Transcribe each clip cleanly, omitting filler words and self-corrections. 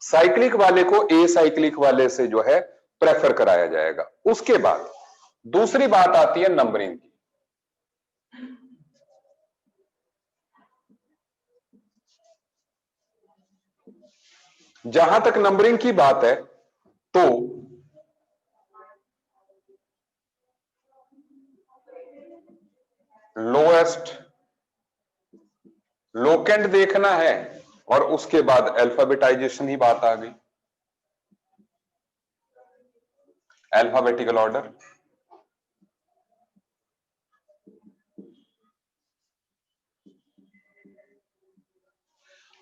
Cyclic वाले को a cyclic वाले से जो है प्रेफर कराया जाएगा। उसके बाद दूसरी बात आती है नंबरिंग की। जहां तक नंबरिंग की बात है तो लोएस्ट लोकेंट देखना है और उसके बाद अल्फाबेटाइजेशन ही बात आ गई, अल्फाबेटिकल ऑर्डर।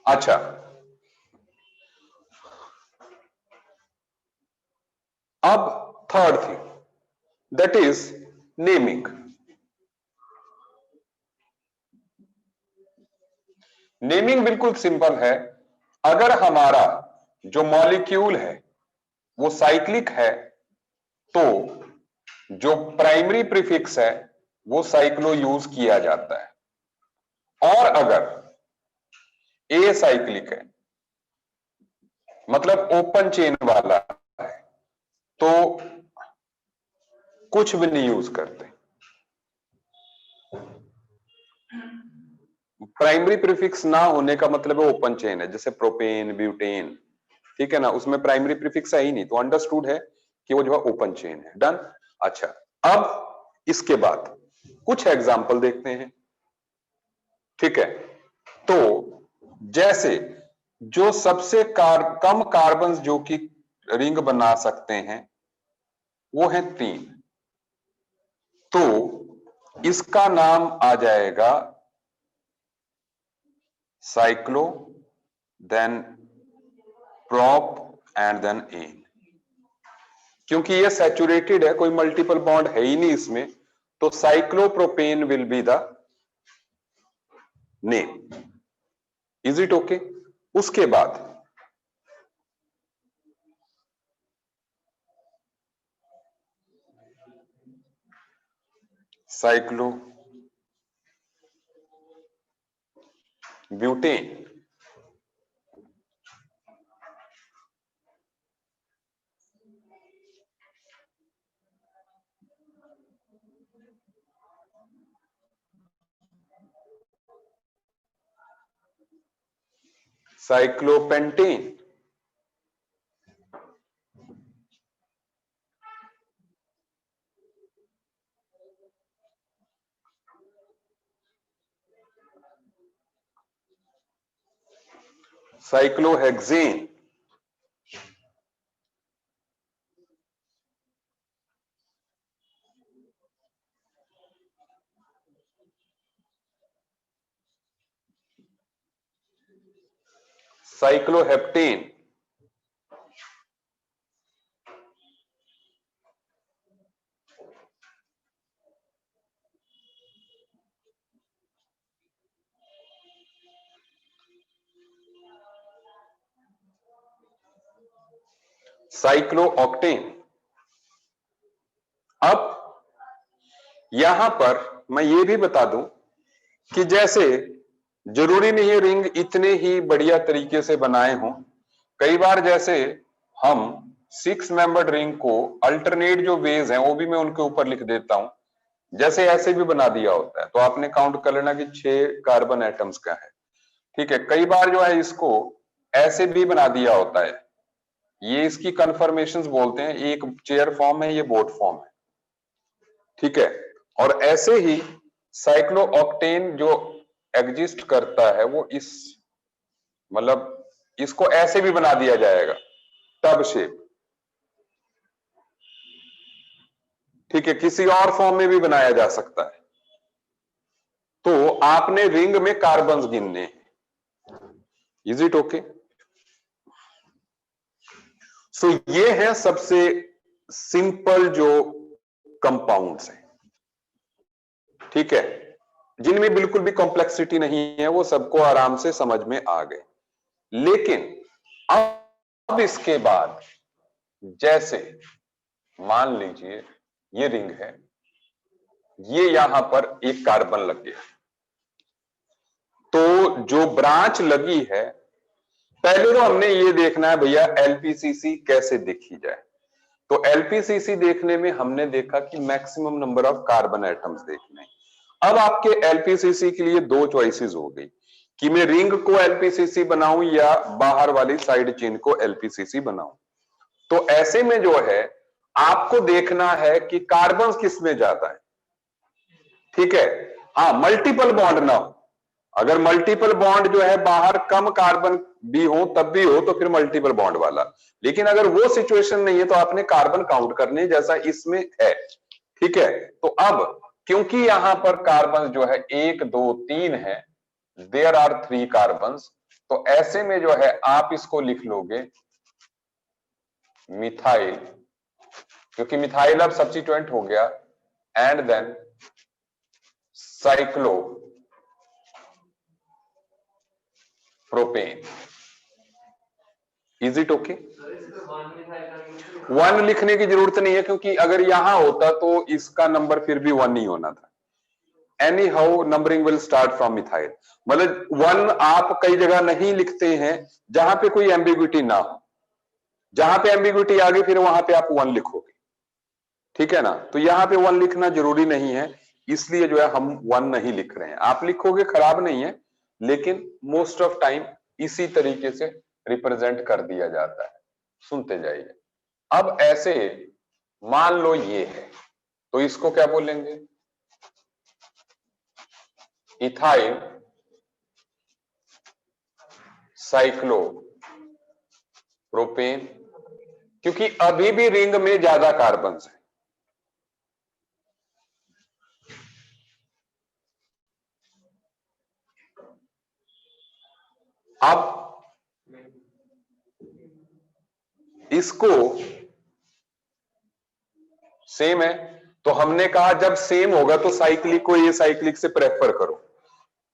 अच्छा, अब third thing that is naming. Naming बिल्कुल सिंपल है। अगर हमारा जो मॉलिक्यूल है वो साइक्लिक है तो जो प्राइमरी प्रीफिक्स है वो साइक्लो यूज किया जाता है। और अगर ए साइक्लिक है मतलब ओपन चेन वाला है तो कुछ भी नहीं यूज करते। प्राइमरी प्रीफिक्स ना होने का मतलब है ओपन चेन है, जैसे प्रोपेन ब्यूटेन, ठीक है ना, उसमें प्राइमरी प्रीफिक्स है ही नहीं, तो अंडरस्टूड है कि वो जो है ओपन चेन है। डन। अच्छा, अब इसके बाद कुछ एग्जाम्पल देखते हैं, ठीक है। तो जैसे जो सबसे कम कार्बन जो कि रिंग बना सकते हैं वो है 3, तो इसका नाम आ जाएगा cyclo, then prop and then ane. क्योंकि ये सैचुरेटेड है, कोई मल्टीपल बॉन्ड है ही नहीं इसमें, तो cyclopropane will be the name. Is it okay? उसके बाद साइक्लो ब्यूटेन, साइक्लोपेंटेन, साइक्लोहेक्सेन, साइक्लोहेप्टेन, साइक्लोऑक्टेन। अब यहां पर मैं ये भी बता दूं कि जैसे जरूरी नहीं है रिंग इतने ही बढ़िया तरीके से बनाए हों। कई बार जैसे हम 6 मेंबर्ड रिंग को अल्टरनेट जो वेज हैं वो भी मैं उनके ऊपर लिख देता हूं, जैसे ऐसे भी बना दिया होता है, तो आपने काउंट कर लेना कि 6 कार्बन एटम्स का है, ठीक है। कई बार जो है इसको ऐसे भी बना दिया होता है, ये इसकी कन्फर्मेशंस बोलते हैं, एक चेयर फॉर्म है, ये बोट फॉर्म है, ठीक है। और ऐसे ही साइक्लोऑक्टेन जो एग्जिस्ट करता है वो इस मतलब इसको ऐसे भी बना दिया जाएगा, टब शेप, ठीक है, किसी और फॉर्म में भी बनाया जा सकता है। तो आपने रिंग में कार्बन्स गिनने हैं। Is it okay? सो ये है सबसे सिंपल जो कंपाउंड्स हैं, ठीक है, जिनमें बिल्कुल भी कॉम्प्लेक्सिटी नहीं है, वो सबको आराम से समझ में आ गए। लेकिन अब इसके बाद जैसे मान लीजिए ये रिंग है, ये यहां पर एक कार्बन लग गया, तो जो ब्रांच लगी है पहले तो हमने ये देखना है भैया एलपीसीसी कैसे देखी जाए। तो एलपीसीसी देखने में हमने देखा कि maximum number of carbon atoms देखने। अब आपके एलपीसीसी के लिए दो चॉइसेस हो गई कि मैं रिंग को एलपीसीसी बनाऊं या बाहर वाली साइड चेन को एलपीसीसी बनाऊं। तो ऐसे में जो है आपको देखना है कि कार्बन किस में ज्यादा है। ठीक है, हाँ मल्टीपल बॉन्ड ना हो। अगर मल्टीपल बॉन्ड जो है बाहर कम कार्बन भी हो तब भी हो तो फिर मल्टीपल बॉन्ड वाला। लेकिन अगर वो सिचुएशन नहीं है तो आपने कार्बन काउंट करने जैसा इसमें है। ठीक है, तो अब क्योंकि यहां पर कार्बन जो है 1 2 3 है, देयर आर 3 कार्बन, तो ऐसे में जो है आप इसको लिख लोगे मिथाइल, क्योंकि मिथाइल अब सब्स्टिट्यूएंट हो गया, and then cyclopropane. Is it okay? One लिखने की जरूरत नहीं है, क्योंकि अगर यहां होता तो इसका नंबर फिर भी 1 नहीं होना था। Any how numbering will start from methyl. मतलब 1 आप कई जगह नहीं लिखते हैं जहां पे कोई एम्बिग्विटी ना हो। जहां पे एम्बिग्विटी आ गई फिर वहां पे आप 1 लिखोगे। ठीक है ना, तो यहां पे 1 लिखना जरूरी नहीं है, इसलिए जो है हम 1 नहीं लिख रहे हैं। आप लिखोगे खराब नहीं है, लेकिन मोस्ट ऑफ टाइम इसी तरीके से रिप्रेजेंट कर दिया जाता है। सुनते जाइए। अब ऐसे मान लो ये है, तो इसको क्या बोलेंगे? इथाइल साइक्लो प्रोपेन, क्योंकि अभी भी रिंग में ज्यादा कार्बन है। अब इसको सेम है, तो हमने कहा जब सेम होगा तो साइक्लिक को ये साइक्लिक से प्रेफर करो,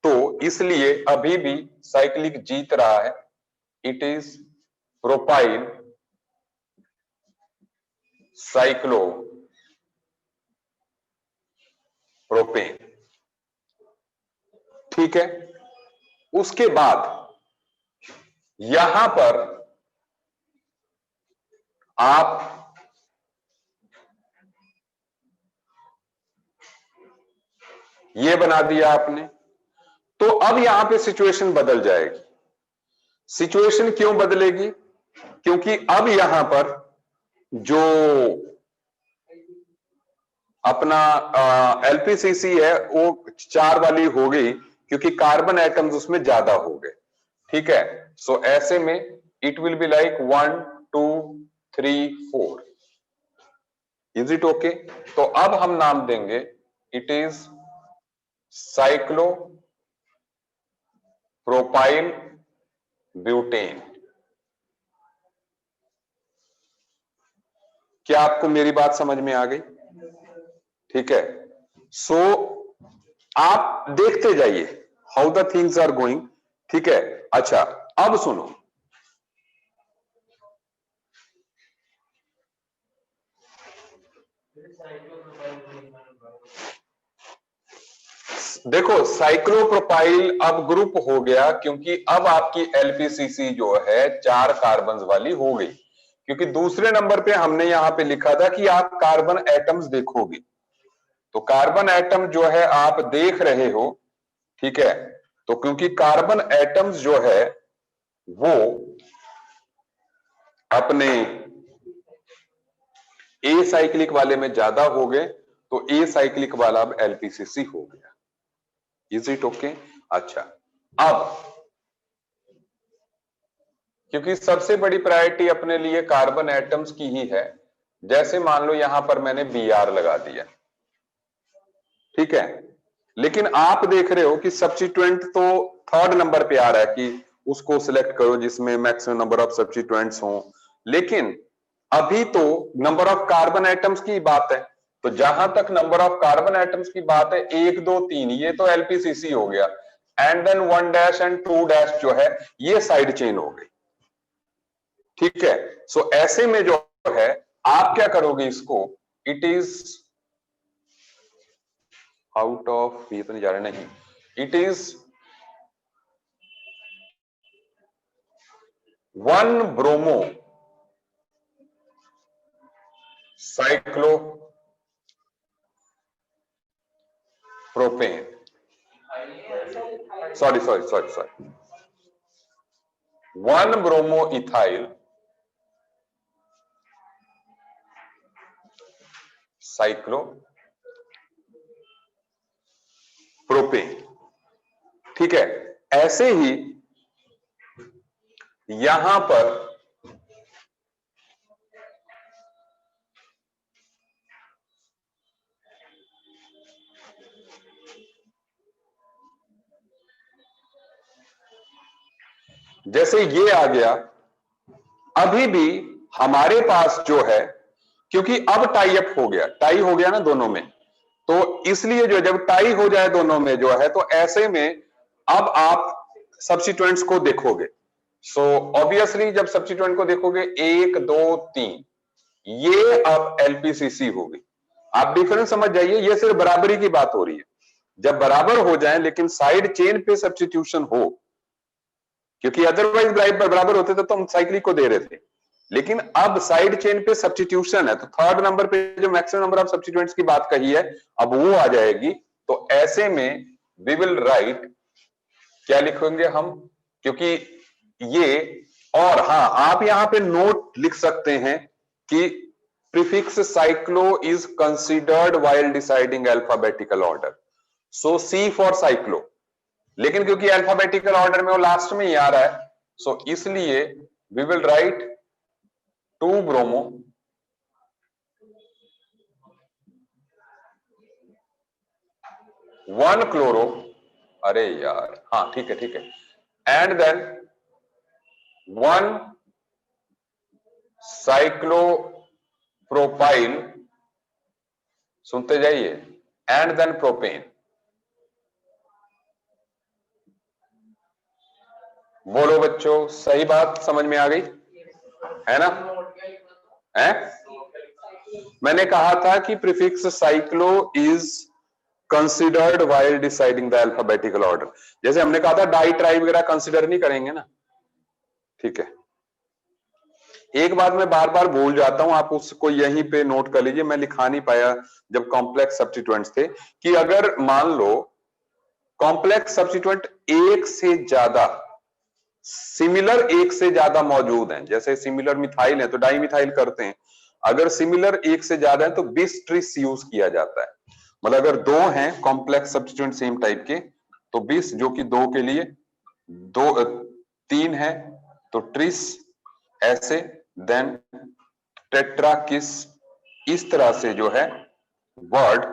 तो इसलिए अभी भी साइक्लिक जीत रहा है। It is propyl cyclo propane. ठीक है, उसके बाद यहां पर आप ये बना दिया आपने, तो अब यहां पे सिचुएशन बदल जाएगी। सिचुएशन क्यों बदलेगी? क्योंकि अब यहां पर जो अपना एलपीसीसी है वो 4 वाली हो गई, क्योंकि कार्बन एटम्स उसमें ज्यादा हो गए। ठीक है, सो ऐसे में it will be like 1 2 3 4। Is it okay? तो अब हम नाम देंगे it is cyclo propyl butane. क्या आपको मेरी बात समझ में आ गई? ठीक है, सो आप देखते जाइए how the things are going. ठीक है, अच्छा अब सुनो, देखो साइक्लोप्रोपाइल अब ग्रुप हो गया, क्योंकि अब आपकी एलपीसीसी जो है 4 कार्बन वाली हो गई। क्योंकि दूसरे नंबर पे हमने यहां पे लिखा था कि आप कार्बन एटम्स देखोगे, तो कार्बन एटम जो है आप देख रहे हो। ठीक है, तो क्योंकि कार्बन एटम्स जो है वो अपने ए साइक्लिक वाले में ज्यादा हो गए, तो ए साइक्लिक वाला अब एलपीसीसी हो गया। Is it okay? अच्छा, अब क्योंकि सबसे बड़ी प्रायोरिटी अपने लिए कार्बन एटम्स की ही है, जैसे मान लो यहां पर मैंने Br लगा दिया। ठीक है, लेकिन आप देख रहे हो कि सब्स्टिट्यूएंट तो 3rd नंबर पे आ रहा है कि उसको सिलेक्ट करो जिसमें मैक्सिमम नंबर ऑफ सब्स्टिट्यूएंट्स हो, लेकिन अभी तो नंबर ऑफ कार्बन एटम्स की बात है। तो जहां तक नंबर ऑफ कार्बन एटम्स की बात है 1 2 3 ये तो एलपीसीसी हो गया, and then 1 dash and 2 dash जो है ये साइड चेन हो गई। ठीक है, सो ऐसे में जो है आप क्या करोगे इसको, इट इज आउट ऑफ, ये तो नहीं जा रहा, नहीं, it is 1 bromo cyclo propane, sorry 1 bromo ethyl cyclo propane. ठीक है, ऐसे ही यहां पर जैसे ये आ गया, अभी भी हमारे पास जो है, क्योंकि अब टाई अप हो गया, टाई हो गया ना दोनों में, तो इसलिए जो जब टाई हो जाए दोनों में जो है, तो ऐसे में अब आप सब्स्टिट्यूएंट्स को देखोगे। सो ऑब्वियसली जब सब्स्टिट्यूएंट को देखोगे 1 2 3, ये अब एलपीसीसी होगी। आप डिफरेंस समझ जाइए, ये सिर्फ बराबरी की बात हो रही है। जब बराबर हो जाए लेकिन साइड चेन पे सब्स्टिट्यूशन हो, क्योंकि अदरवाइज बराबर होते तो हम साइक्लिक को दे रहे थे, लेकिन अब साइड चेन पे सब्स्टिट्यूशन है, तो थर्ड नंबर पे जो मैक्सिमम नंबर ऑफ सब्स्टिट्यूएंट्स की बात कही है, अब वो आ जाएगी। तो ऐसे में वी विल राइट, क्या लिखेंगे हम, क्योंकि ये, और हां आप यहां पे नोट लिख सकते हैं कि prefix cyclo is considered while deciding alphabetical order, so C for cyclo, लेकिन क्योंकि अल्फाबेटिकल ऑर्डर में वो लास्ट में ही आ रहा है, सो इसलिए we will write 2 bromo 1 chloro, अरे यार हाँ ठीक है ठीक है, एंड देन 1 साइक्लोप्रोपाइल, सुनते जाइए, एंड देन प्रोपेन। बोलो बच्चों, सही बात समझ में आ गई है ना? है, मैंने कहा था कि prefix cyclo is considered while deciding the alphabetical order. जैसे हमने कहा था डाई ट्राई वगैरह कंसिडर नहीं करेंगे ना। ठीक है, एक बात मैं बार बार भूल जाता हूं, आप उसको यहीं पे नोट कर लीजिए, मैं लिखा नहीं पाया जब कॉम्प्लेक्स सब्स्टिट्यूएंट्स थे, कि अगर मान लो कॉम्प्लेक्स सब्स्टिट्यूएंट एक से ज्यादा, सिमिलर एक से ज्यादा मौजूद हैं, जैसे सिमिलर मिथाइल है तो डाई मिथाइल करते हैं, अगर सिमिलर एक से ज्यादा है तो बिस ट्रिस यूज किया जाता है। मतलब अगर दो हैं कॉम्प्लेक्स सब्स्टिट्यूएंट सेम टाइप के, तो बिस जो कि दो के लिए, दो 3 है तो ट्रिस, ऐसे, देन टेट्रा किस, इस तरह से जो है वर्ड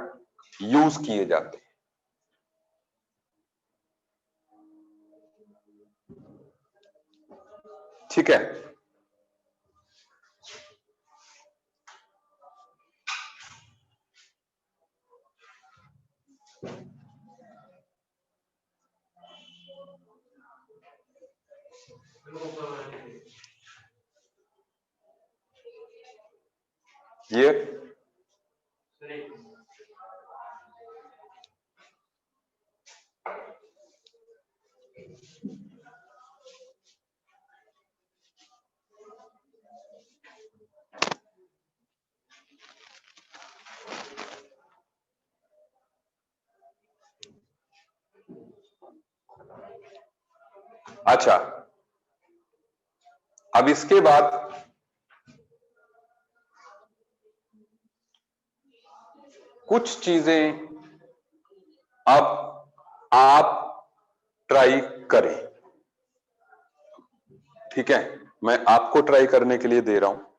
यूज किए जाते हैं। ठीक है, ये अच्छा, अब इसके बाद कुछ चीजें अब आप ट्राई करें। ठीक है, मैं आपको ट्राई करने के लिए दे रहा हूं।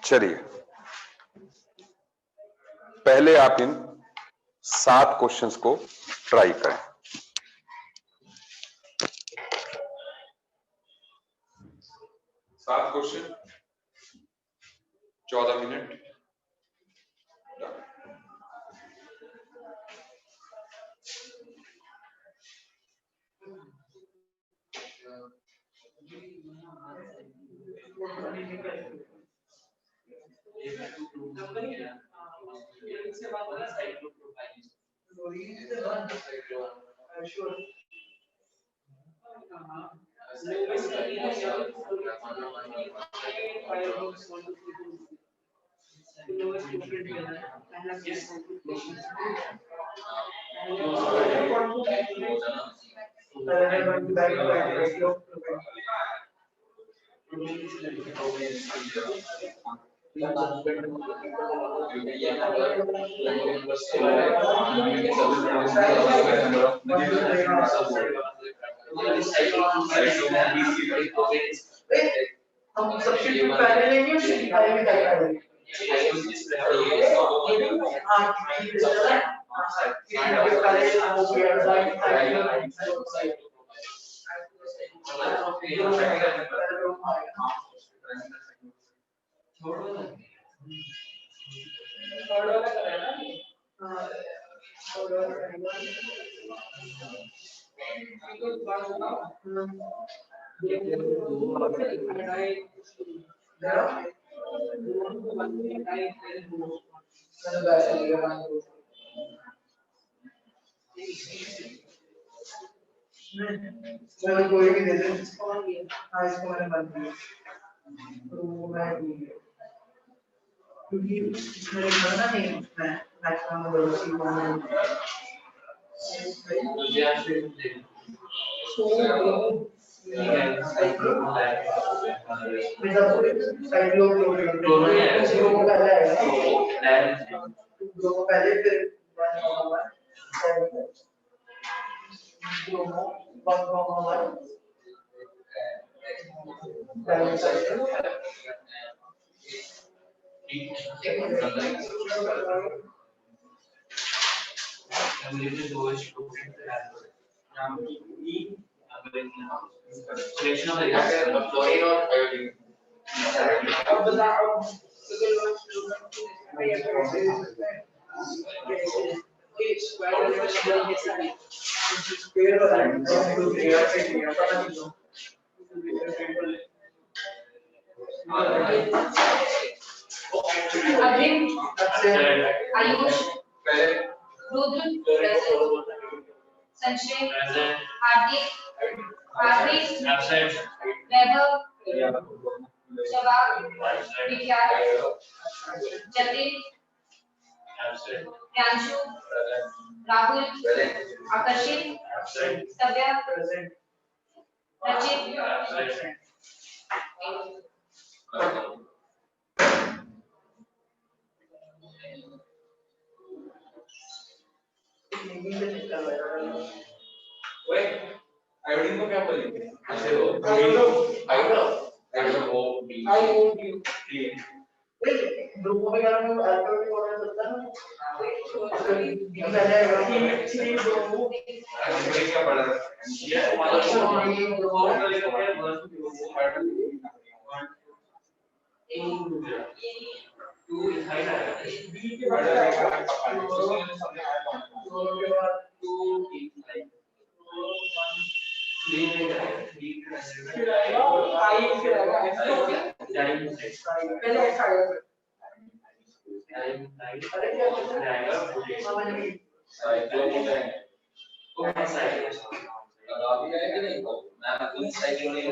चलिए, पहले आप इन 7 क्वेश्चंस को ट्राई करें। 7 क्वेश्चन, 14 मिनट। हम सब्सिट्यूट पहले लेंगे फिर पहले भी करना है। हाँ चलो कोई भी दे दे। हाँ इसको मैंने बंद किया। तो मैं क्योंकि मेरे घर ना नहीं मैं मैक्सिमम वेलोसिटी में पहले फिर selection of the reactor of chlorine or iodine. Ayush, Rudra, Sanjay, Hardik, Hardik, Vaibhav, Shabab, Vikyat, Jatin, Priyanshu, Rahul, Akarshit, Savya, Rachit, iodine को क्या बोलेंगे? ग्रुपों में क्या नाम है? अल्कोहल भी बोला जाता है ना? क्या पढ़ा? ये मतलब अभी है कि नहीं मैं खुद साइकिल नहीं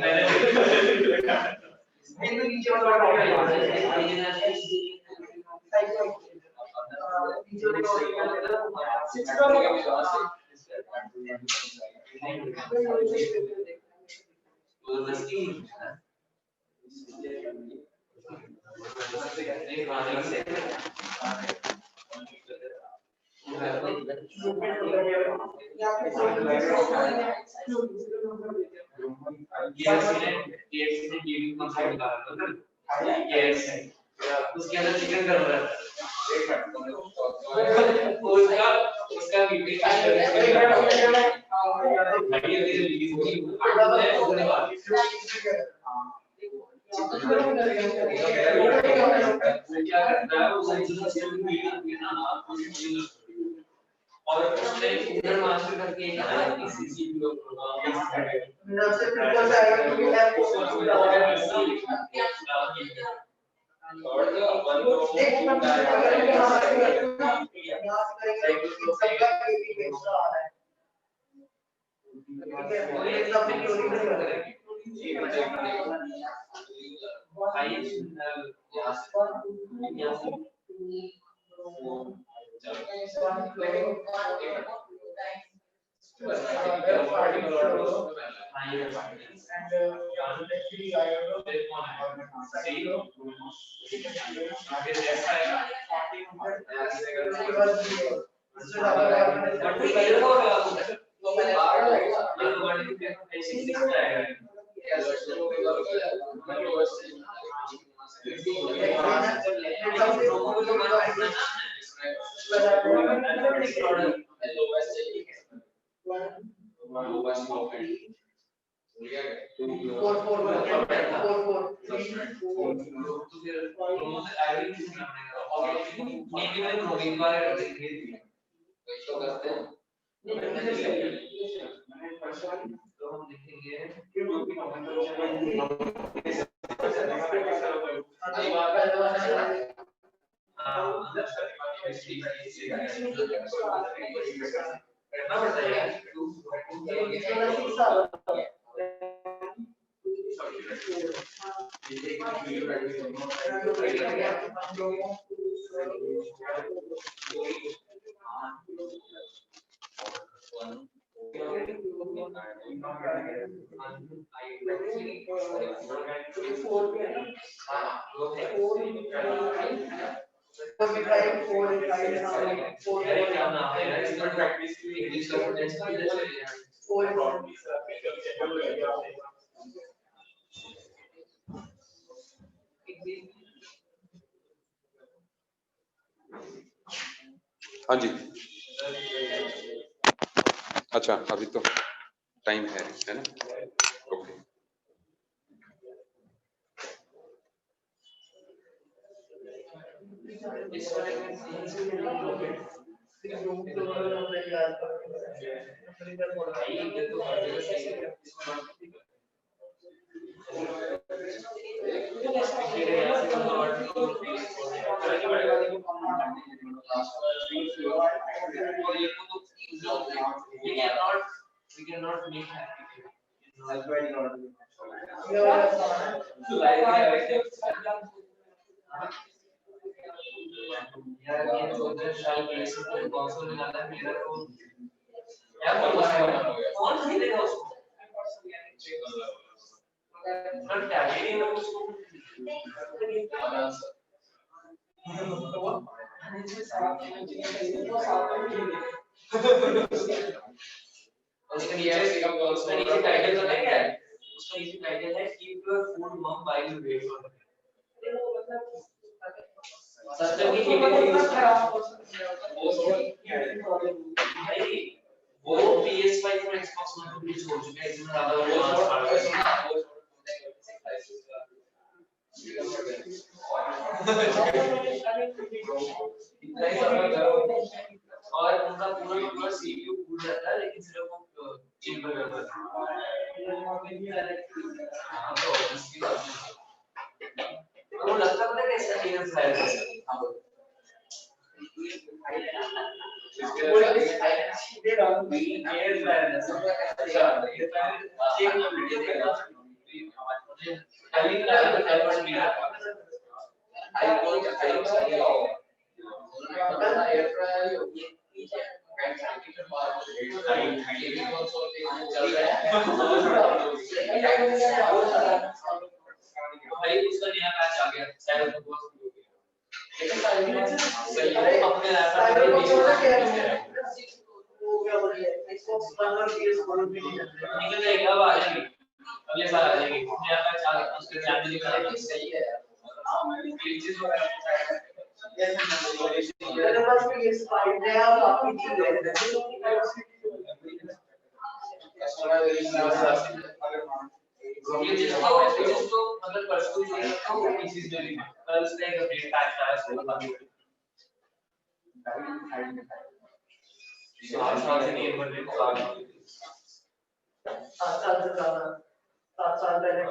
उसके अंदर चिकन कर रहा है उसका वीडियो और उसने इंटर मास्टर करके हाँ जी, अच्छा अभी तो टाइम है ना? Okay. We cannot make happy. यार ये 14 साल के इसको कौन मिलाता है मेरा को क्या बोलना है कौन खरीदेगा उसको पर टैली नहीं उसको उसका नीचे टाइटल पता है क्या है उसका नीचे टाइटल है keep your food warm while you wait for सस्ते की भाई वो PS5 और Xbox One को छोड़ चुके हैं इसमें ज्यादा और उनका पूरा CPU फूल जाता है लेकिन सिर्फ वो चेंबर में होता है वो लगता है कैसा एक्सपीरियंस है भाई उसका नया मैच आ गया शायद तो बहुत निकल जाएगा अब आ जाएगी अगले साल आ जाएगी नया मैच आ गया उसके चैनल का सही है जिसको मतलब परसों चाहिए तो इस चीज में भी कल से एक अपडेट पैच आया है तो अभी आज से नहीं बन रही सात साल पहले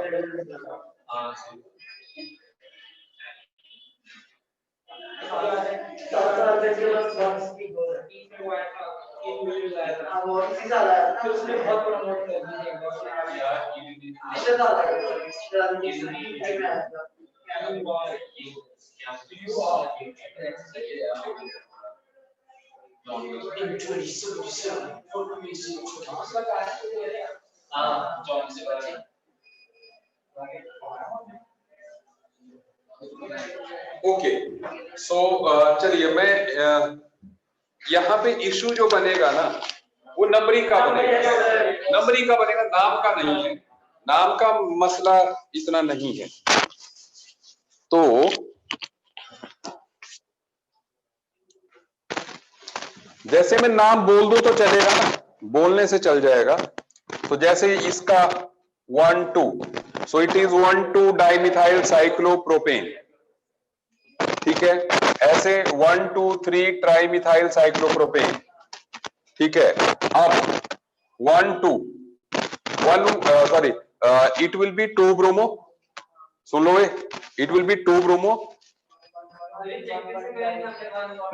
हाँ ओके सो चलिए मैं यहाँ पे इशू जो बनेगा ना वो नंबरिंग का बनेगा, नंबरिंग का बनेगा, नाम का नहीं है, नाम का मसला इतना नहीं है। तो जैसे मैं नाम बोल दूं तो चलेगा ना, बोलने से चल जाएगा। तो जैसे इसका 1,2 so it is 1,2 dimethyl cyclopropane, ठीक है। ऐसे 1,2,3 ट्राइमिथाइल साइक्लोप्रोपेन, ठीक है। अब 1,2 it will be 2 bromo, soon low, it will be 2 bromo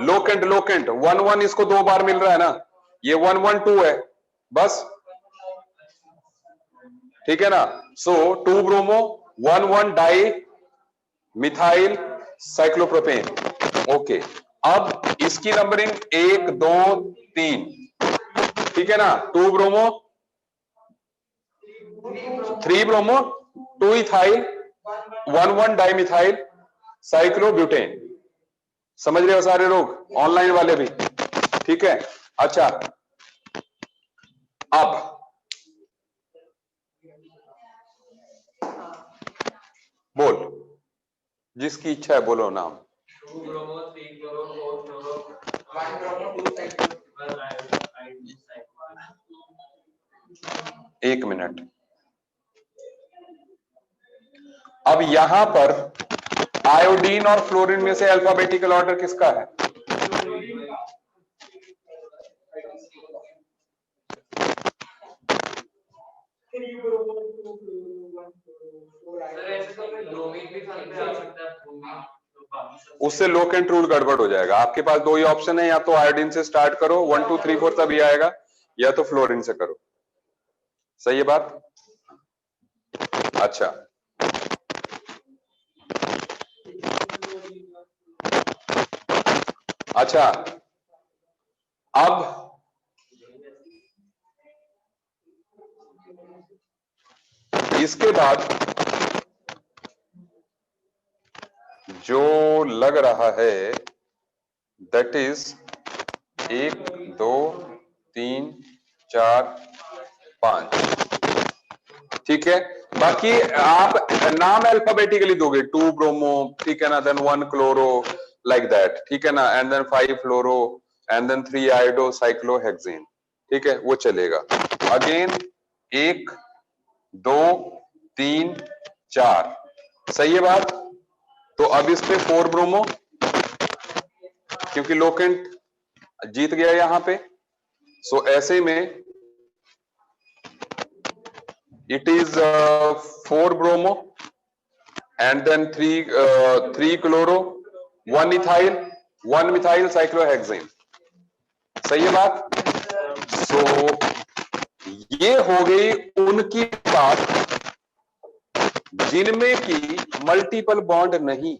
locant 1,1 इसको 2 बार मिल रहा है ना, ये 1,1,2 है बस, ठीक है ना। सो 2 bromo 1,1 di methyl cyclopropane, okay. अब इसकी नंबरिंग 1 2 3, ठीक है ना। 2 bromo 3 bromo 2 ethyl 1,1 dimethyl cyclobutane, समझ रहे हो सारे लोग, ऑनलाइन वाले भी, ठीक है। अच्छा अब बोल, जिसकी इच्छा है बोलो नाम। 2 ब्रोमो 3 क्लोरो 4 क्लोरो 1 ब्रोमो 2 एक मिनट, अब यहां पर आयोडीन और फ्लोरीन में से अल्फाबेटिकल ऑर्डर किसका है? उससे लोकेंट रूल गड़बड़ हो जाएगा। आपके पास 2 ही ऑप्शन है, या तो आयोडीन से स्टार्ट करो 1 2 3 4 तभी आएगा, या तो फ्लोरीन से करो, सही है बात। अच्छा अच्छा अब इसके बाद जो लग रहा है दैट इज 1 2 3 4 5, ठीक है। बाकी आप नाम अल्फाबेटिकली दोगे, 2 ब्रोमो, ठीक है ना, देन 1 क्लोरो लाइक दैट, ठीक है ना, and then 5 fluoro and then 3 iodo cyclohexane, ठीक है, वो चलेगा। अगेन 1 2 3 4, सही है बात। तो अब इस पे 4 ब्रोमो, क्योंकि लोकेंट जीत गया यहां पे, सो ऐसे में it is 4 bromo and then 3 chloro 1 ethyl 1 methyl cyclohexane, सही है बात। सो ये हो गई उनकी बात जिनमें की मल्टीपल बॉन्ड नहीं।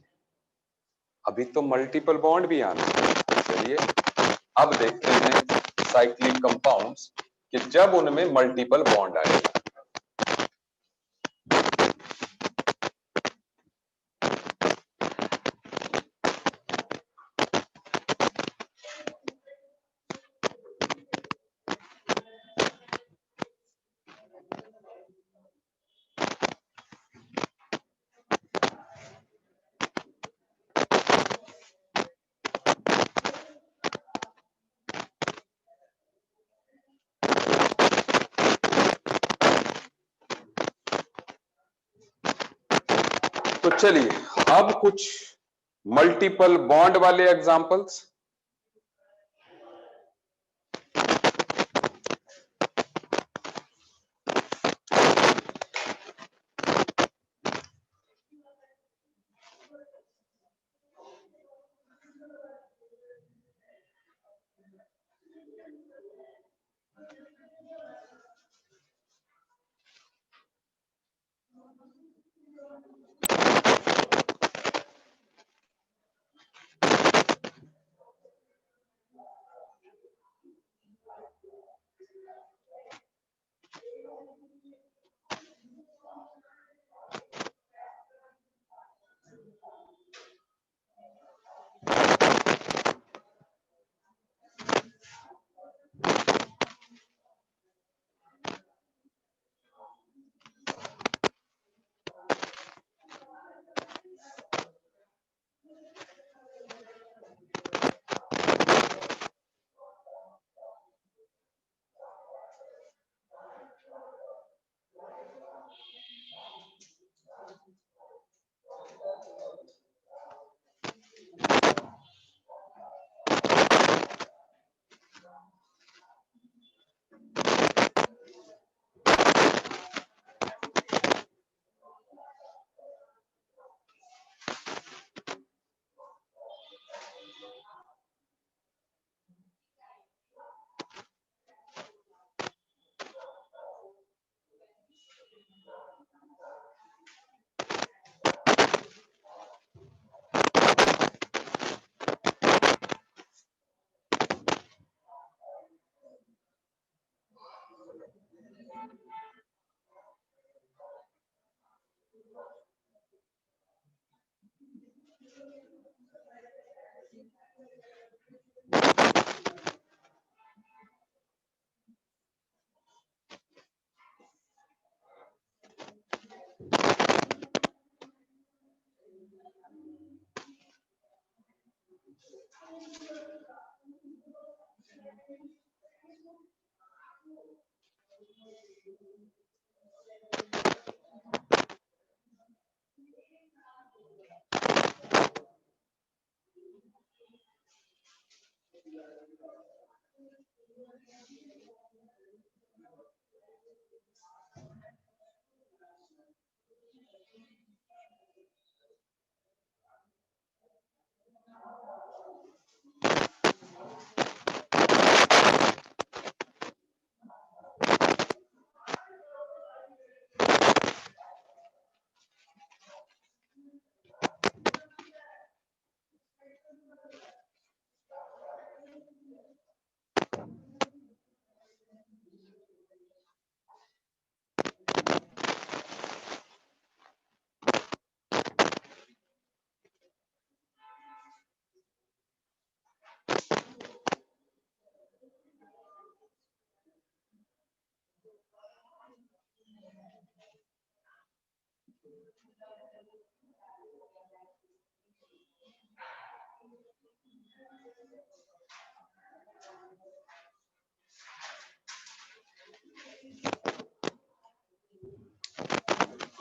अभी तो मल्टीपल बॉन्ड भी आना है। चलिए अब देखते हैं साइक्लिक कंपाउंड्स कि जब उनमें मल्टीपल बॉन्ड आएगा। तो चलिए अब कुछ मल्टीपल बॉन्ड वाले एग्जांपल्स।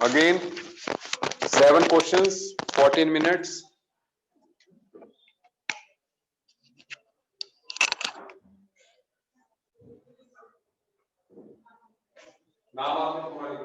Again, 7 questions, 14 minutes. नाम आपने तुम्हारी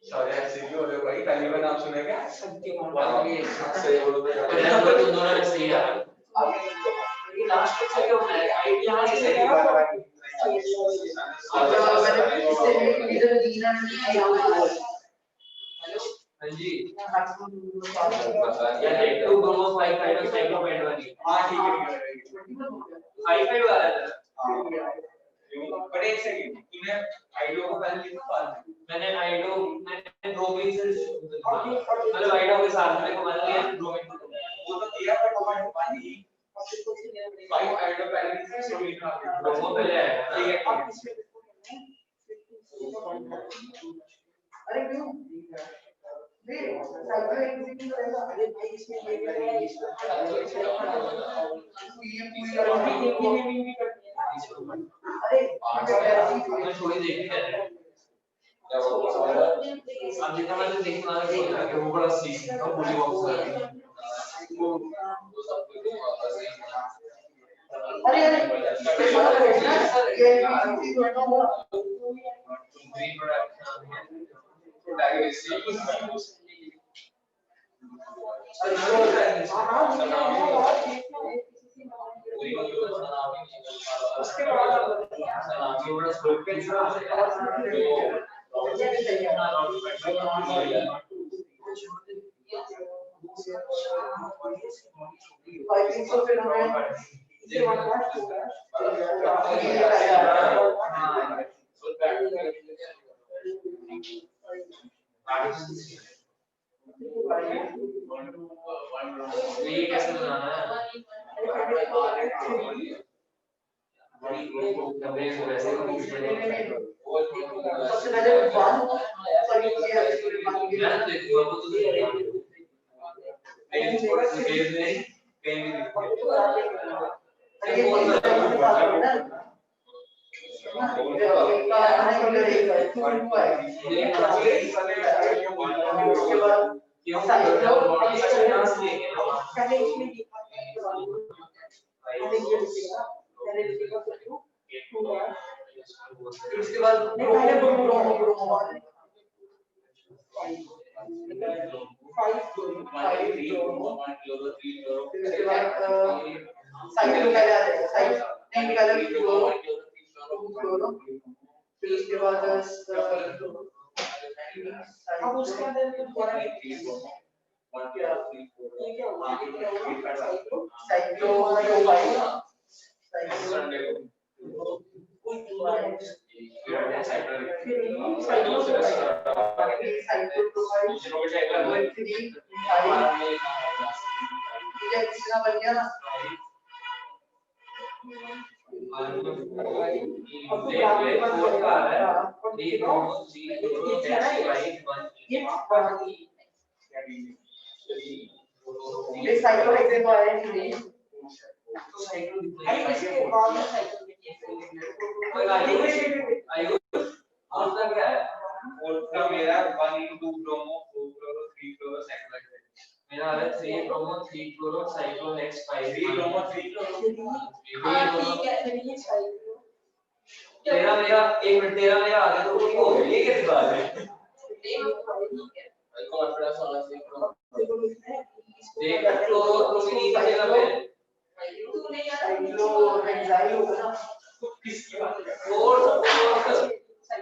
सॉरी ऐसे क्यों हो रहे हो भाई, पहली बार नाम सुना क्या? सही बोलो भाई। पर यार वो दोनों ने सही यार, ये लास्ट तक से क्या होता है, आईडी यहाँ से सही बात है। मैंने इससे भी इधर दीना नहीं हेलो हाँ जी बता यार एक तो ब्रोमो 5 और साइक्लोपेंट वाली। हां ठीक है 5 वाला था। हां बट एक सेकंड तूने आईडो को पहले लिखा बाद में मैंने आइडो मैंने ब्रोमीन से मतलब आइडो के साथ मेरे को बना लिया ब्रोमीन को। वो तो किया पर कमांड पानी फाइव आईडो पहले लिखा सो लिखा ब्रोमो पहले आया ठीक है अब इसमें अरे क्यों नहीं साइकिल एग्जीक्यूट करेगा अरे भाई इसमें ये करेगा इसमें ये पूरी अरे मैं थोड़ी देखी है। अब जितना मैंने देखा है कि वो बड़ा सीन था पूरी बॉक्स है। अरे ये ग्रीन प्रोडक्ट उसके बाद फिर हमें ये कैसे बनाना है? कमरे से वैसे सबसे पहले मैं देखूंगा वो तो उसके बाद उसके बाद अब उसके अंदर मेरा 1 into 2 bromo 4 chloro 3 chloro cyclohexane मेरा है 3 ब्रोमो 3 क्लोरो साइक्लोहेक्स 5 3 ब्रोमो 3 क्लोरो ठीक है तेरा मेरा एक मिनट तेरा मेरा आ गया तो ठीक हो गया ये कैसी बात है कॉन्फिडेंस होना चाहिए देख क्लोरो क्लोरीन मिलेगा फिर साइक्लो एंजाइम होगा ना किसकी बात कर रहे हो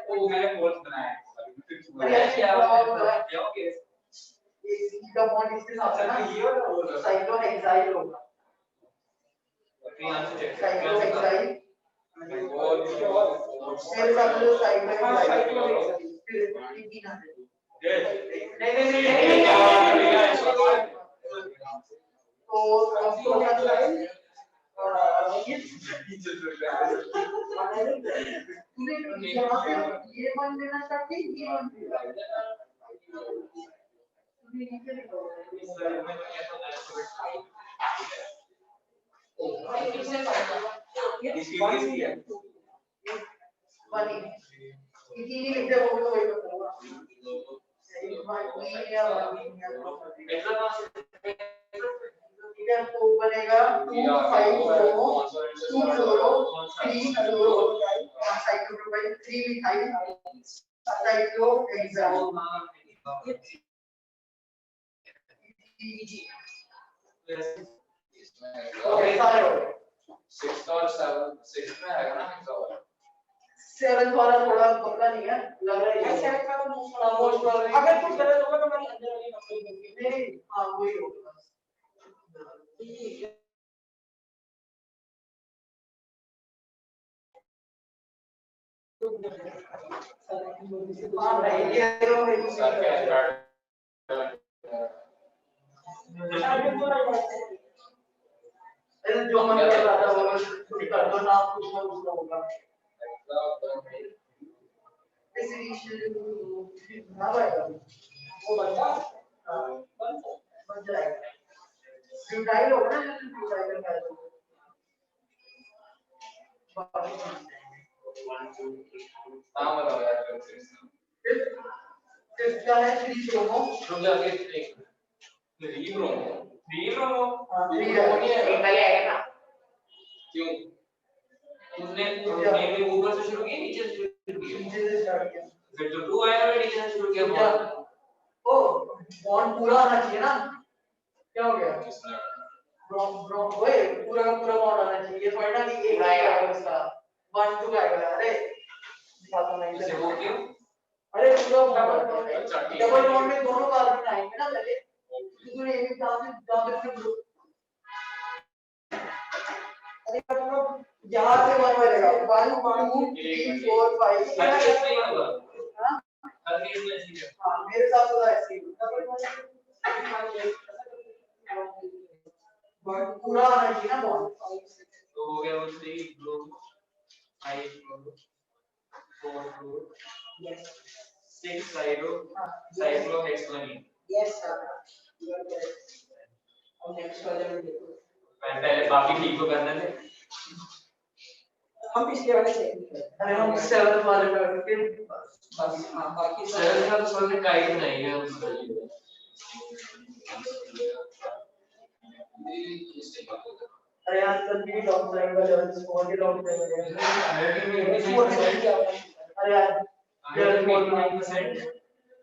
वो मैंने फोर्स बनाया अरे क्या क्या हो गया इसका बॉन्ड इसके साथ है ना ये वाला वो साइक्लो एंजाइम होगा साइक्लो एंजाइम मेरे साथ जो साइक्लो एंजाइम नहीं तो आपको पता है तूने यहाँ पे ये मान लेना चाहिए ये मान तो बनेगा 2 5 bromo 2 chloro 3 chloro cyclopropyl 3 methyl six और सेवन, सिक्स में आएगा ना मिक्स और सेवन वाला थोड़ा पक्का नहीं है, लग रहा है सेवन का मोस्ट प्रोबेबली अगर कुछ गलत होगा तो मैं अंदर वाली नंबर दूंगी नहीं हां वही होगा हां भाई ये सर के स्टार्ट जो मन कर रहा था वो कुछ कर दो ना कुछ ना कुछ होगा हाँ भाई वो बंदा बन जाएगा ड्यूटाइल होगा ना ड्यूटाइल का नाम बताओ यार इसका है 3 प्रोमो रुक जा के एक 3 प्रोमो 3 प्रोमो हां 3 नहीं है एक पहले आएगा ना क्यों तुमने भी ऊपर से शुरू किया नीचे से शुरू किया नीचे से स्टार्ट किया फिर जो 2 आया वो नीचे से शुरू किया ओ बॉन्ड पूरा आना चाहिए ना क्या हो गया किसने ब्रॉम ब्रॉम ओए पूरा का पूरा बॉन्ड आना चाहिए थोड़ा ना कि एक आएगा उसका 1 2 आएगा अरे दिखाता नहीं इसे वो क्यों अरे पूरा डबल बॉन्ड में दोनों कार्बन आएंगे ना पहले तो ये भी कहां से अरे मतलब यहां से 1 बनेगा 1 2 3 4 5 हर केस में ही होगा हां हर केस में ऐसे ही है हां मेरे साथ तो ऐसे ही बॉन्ड पूरा आना चाहिए ना बॉन्ड तो हो गया वो 3 ब्लो 5 4 यस 6 साइडो हेक्सागोन यस सर और नेक्स्ट वाले में देखो मैं पहले बाकी ठीक तो करने थे हम पिछले वाले से अरे हम 7 वाले में फिर बस हां बाकी 7 का तो सबने काइट नहीं है उसका अरे यार कंटिन्यू टॉप लाइन का लेवल स्कोर के टॉप लाइन अरे यार 49%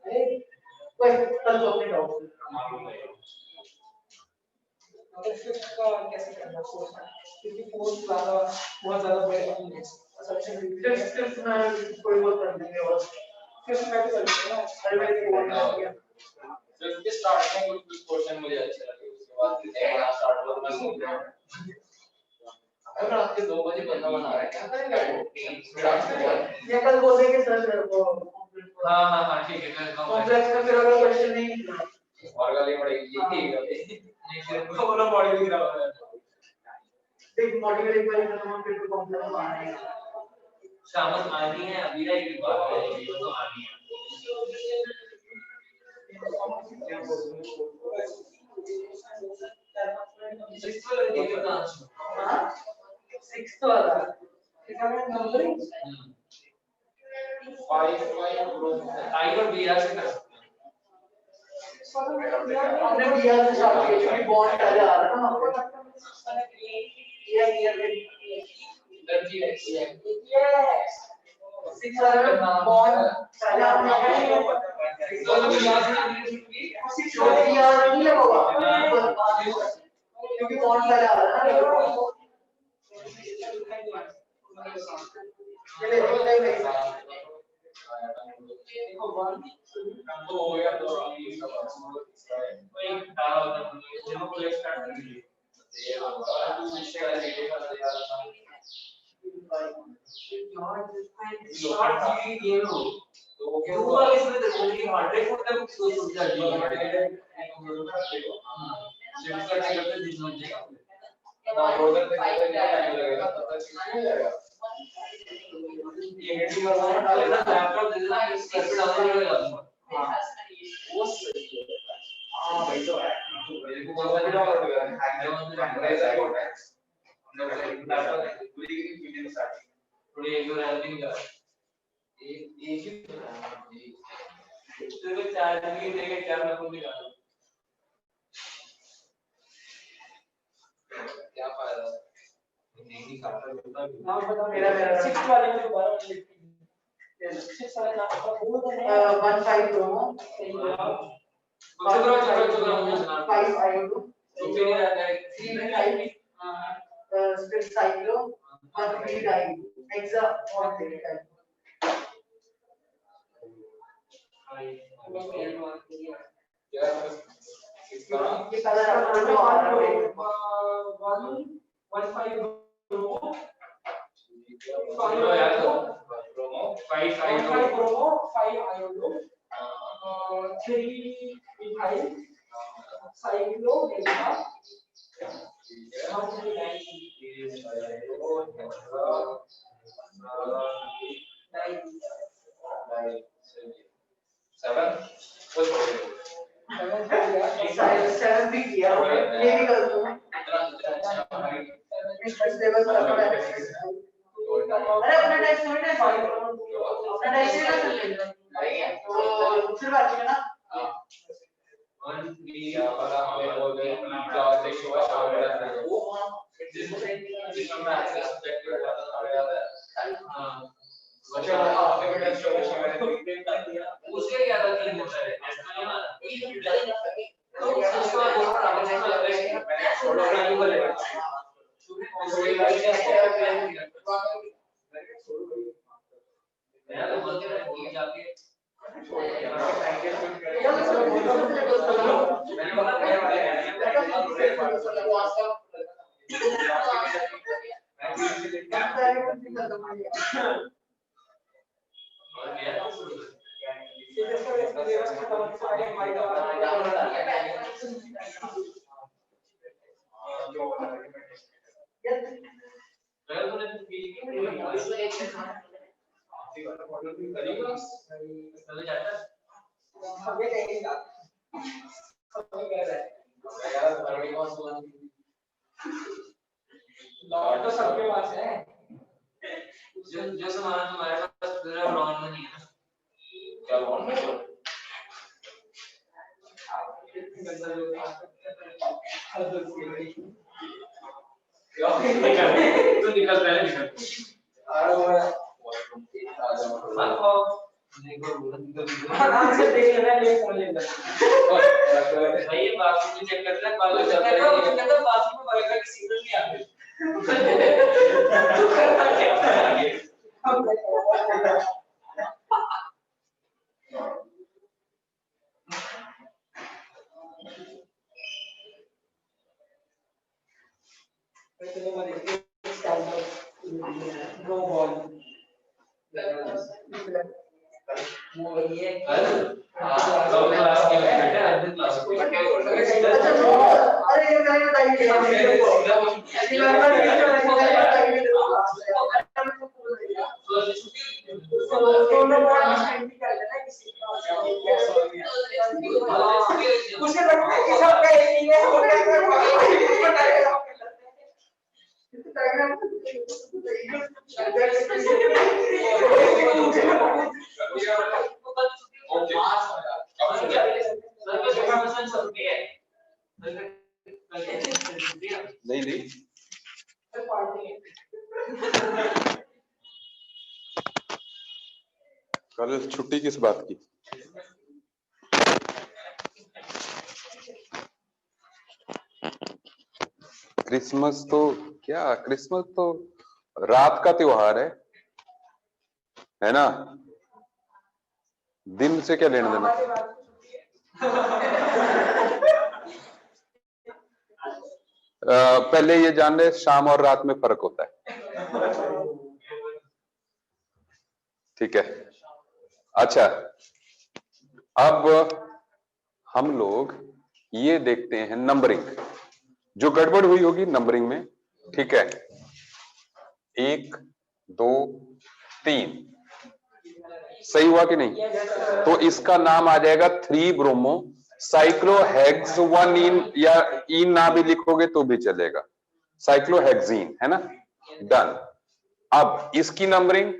अरे कोई कल तो अपने टॉप अगर फिफ्थ का कैसे करना सोचना क्योंकि फोर्थ ज्यादा बहुत ज्यादा बड़े असम्पशन फिफ्थ में कोई बहुत कर देंगे और फिफ्थ में भी कर देंगे ना अरे मेरे फोर में आ गया फिफ्थ के स्टार्ट में कुछ क्वेश्चन मुझे अच्छे लगे उसके बाद देखना स्टार्ट हुआ मैं सोच रहा हूं अगर रात के 2 बजे बंदा बना रहा है क्या करेगा ये कल बोलेंगे सर मेरे को हां ठीक है मैं कॉम्प्लेक्स में फिर अगर क्वेश्चन नहीं और गाली पड़ेगी ये ठीक है नहीं फिर तो बोला बॉडी भी गिरा हुआ है देख मॉड्यूल एक बार खत्म हो फिर तो कॉम्प्लेक्स आना है शामत आनी है अभी ना एक बात है ये तो आनी है सिक्स वाला देखो ना हां सिक्स्थ वाला कितना नंबरिंग 5 ग्रुप आई और बी आर से कर सकते हैं हमने बीआर से स्टार्ट किया क्योंकि बॉन्ड पहले आ रहा है ना हमको ये लड़की है यस सिक्स वाला बॉन्ड पहले आ रहा है तो बीआर से सिक्स वाला बीआर नहीं होगा क्योंकि बॉन्ड पहले आ रहा है ना ये ले तो हो गया तो कोई डाला होता है जो प्ले स्टार्ट कर दिए ये दूसरे वाले वीडियो का यार ये लो तो वो क्या हुआ इसमें तो ये 100 फुट तक सोच जाती है शिफ्ट करते करते दिन बन जाएगा डाउनलोडर पे कितना टाइम लगेगा तब तक शिफ्ट हो जाएगा ये एडिटिंग करवाना डाले ना लैपटॉप दे देना इस पर डाउनलोड कर दूंगा हां वो सही है हां भाई तो है मेरे को बहुत सारे डाउनलोड कर हैक प्राइस आई होता है हमने बोला लैपटॉप पूरी वीडियो स्टार्ट थोड़ी एक दो रैपिंग कर एक ही तो चार्ज भी देगा क्या मैं खुद निकाल क्या फायदा नहीं खाता होता नाम बता मेरा 6 वाले में दोबारा लिख 6 1 5 bromo 5 iodine 3 split cyclo 1 3 hexa 1 3 ये कलर आपको आ रहा है 1 5 bromo 5 iodine 3 ethyl cyclo hexa seven भी किया ये भी कर दो लेवल अरे अपना टेस्ट थोड़ी ना अपना टेस्ट ना तो फिर बात है ना 1 3 वाला हमें बोल रहे हैं क्लास टेस्ट हुआ शाम में जिसमें मैं एक्सेस सब्जेक्ट कर रहा था हां बच्चा आपने भी टेस्ट हुआ शाम में उसके क्या था तीन होता है इसमें ना तो उसका बोल रहा है मैंने छोड़ो नहीं बोले मैं तो बोलते हैं कि जाके मैंने बोला मेरे वाले लॉट तो सबके पास है जो सामान तुम्हारे पास पूरा लॉन में नहीं है ना क्या लॉन में तो निकल पहले निकल अरे वो आराम से देख लेना ये फोन लेना भाई ये बाथरूम में चेक करता है बाथरूम में जाता है बाथरूम में बगल का सिग्नल नहीं आते नो बॉल वो ये कल तो क्लास के बेटा अर्धन क्लास को अच्छा नो अरे ये मैंने बताई है दोनों बॉल स्टैंड कर लेना किसी उसे लगता है कि सब का एक ही है हो गया बताएगा डायग्राम नहीं नहीं कल छुट्टी किस बात की? क्रिसमस तो क्या, क्रिसमस तो रात का त्योहार है ना, दिन से क्या लेना देना। पहले ये जान ले शाम और रात में फर्क होता है, ठीक है। अच्छा, अब हम लोग ये देखते हैं नंबरिंग, जो गड़बड़ हुई होगी नंबरिंग में, ठीक है। 1 2 3 सही हुआ कि नहीं? तो इसका नाम आ जाएगा 3 ब्रोमो साइक्लोहेक्स-1-इन, या इन ना भी लिखोगे तो भी चलेगा, साइक्लोहेक्सीन, है ना। डन। अब इसकी नंबरिंग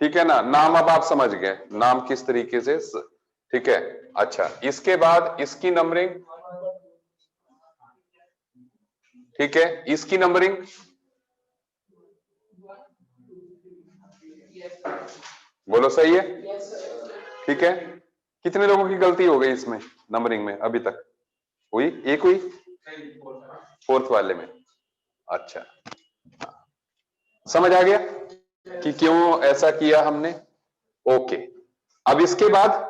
ठीक है ना, नाम अब आप समझ गए नाम किस तरीके से, ठीक है। अच्छा, इसके बाद इसकी नंबरिंग, ठीक है, इसकी नंबरिंग बोलो सही है? Yes, sir. ठीक है। कितने लोगों की गलती हो गई इसमें नंबरिंग में अभी तक? हुई? एक हुई फोर्थ वाले में। अच्छा, समझ आ गया कि क्यों ऐसा किया हमने? ओके, अब इसके बाद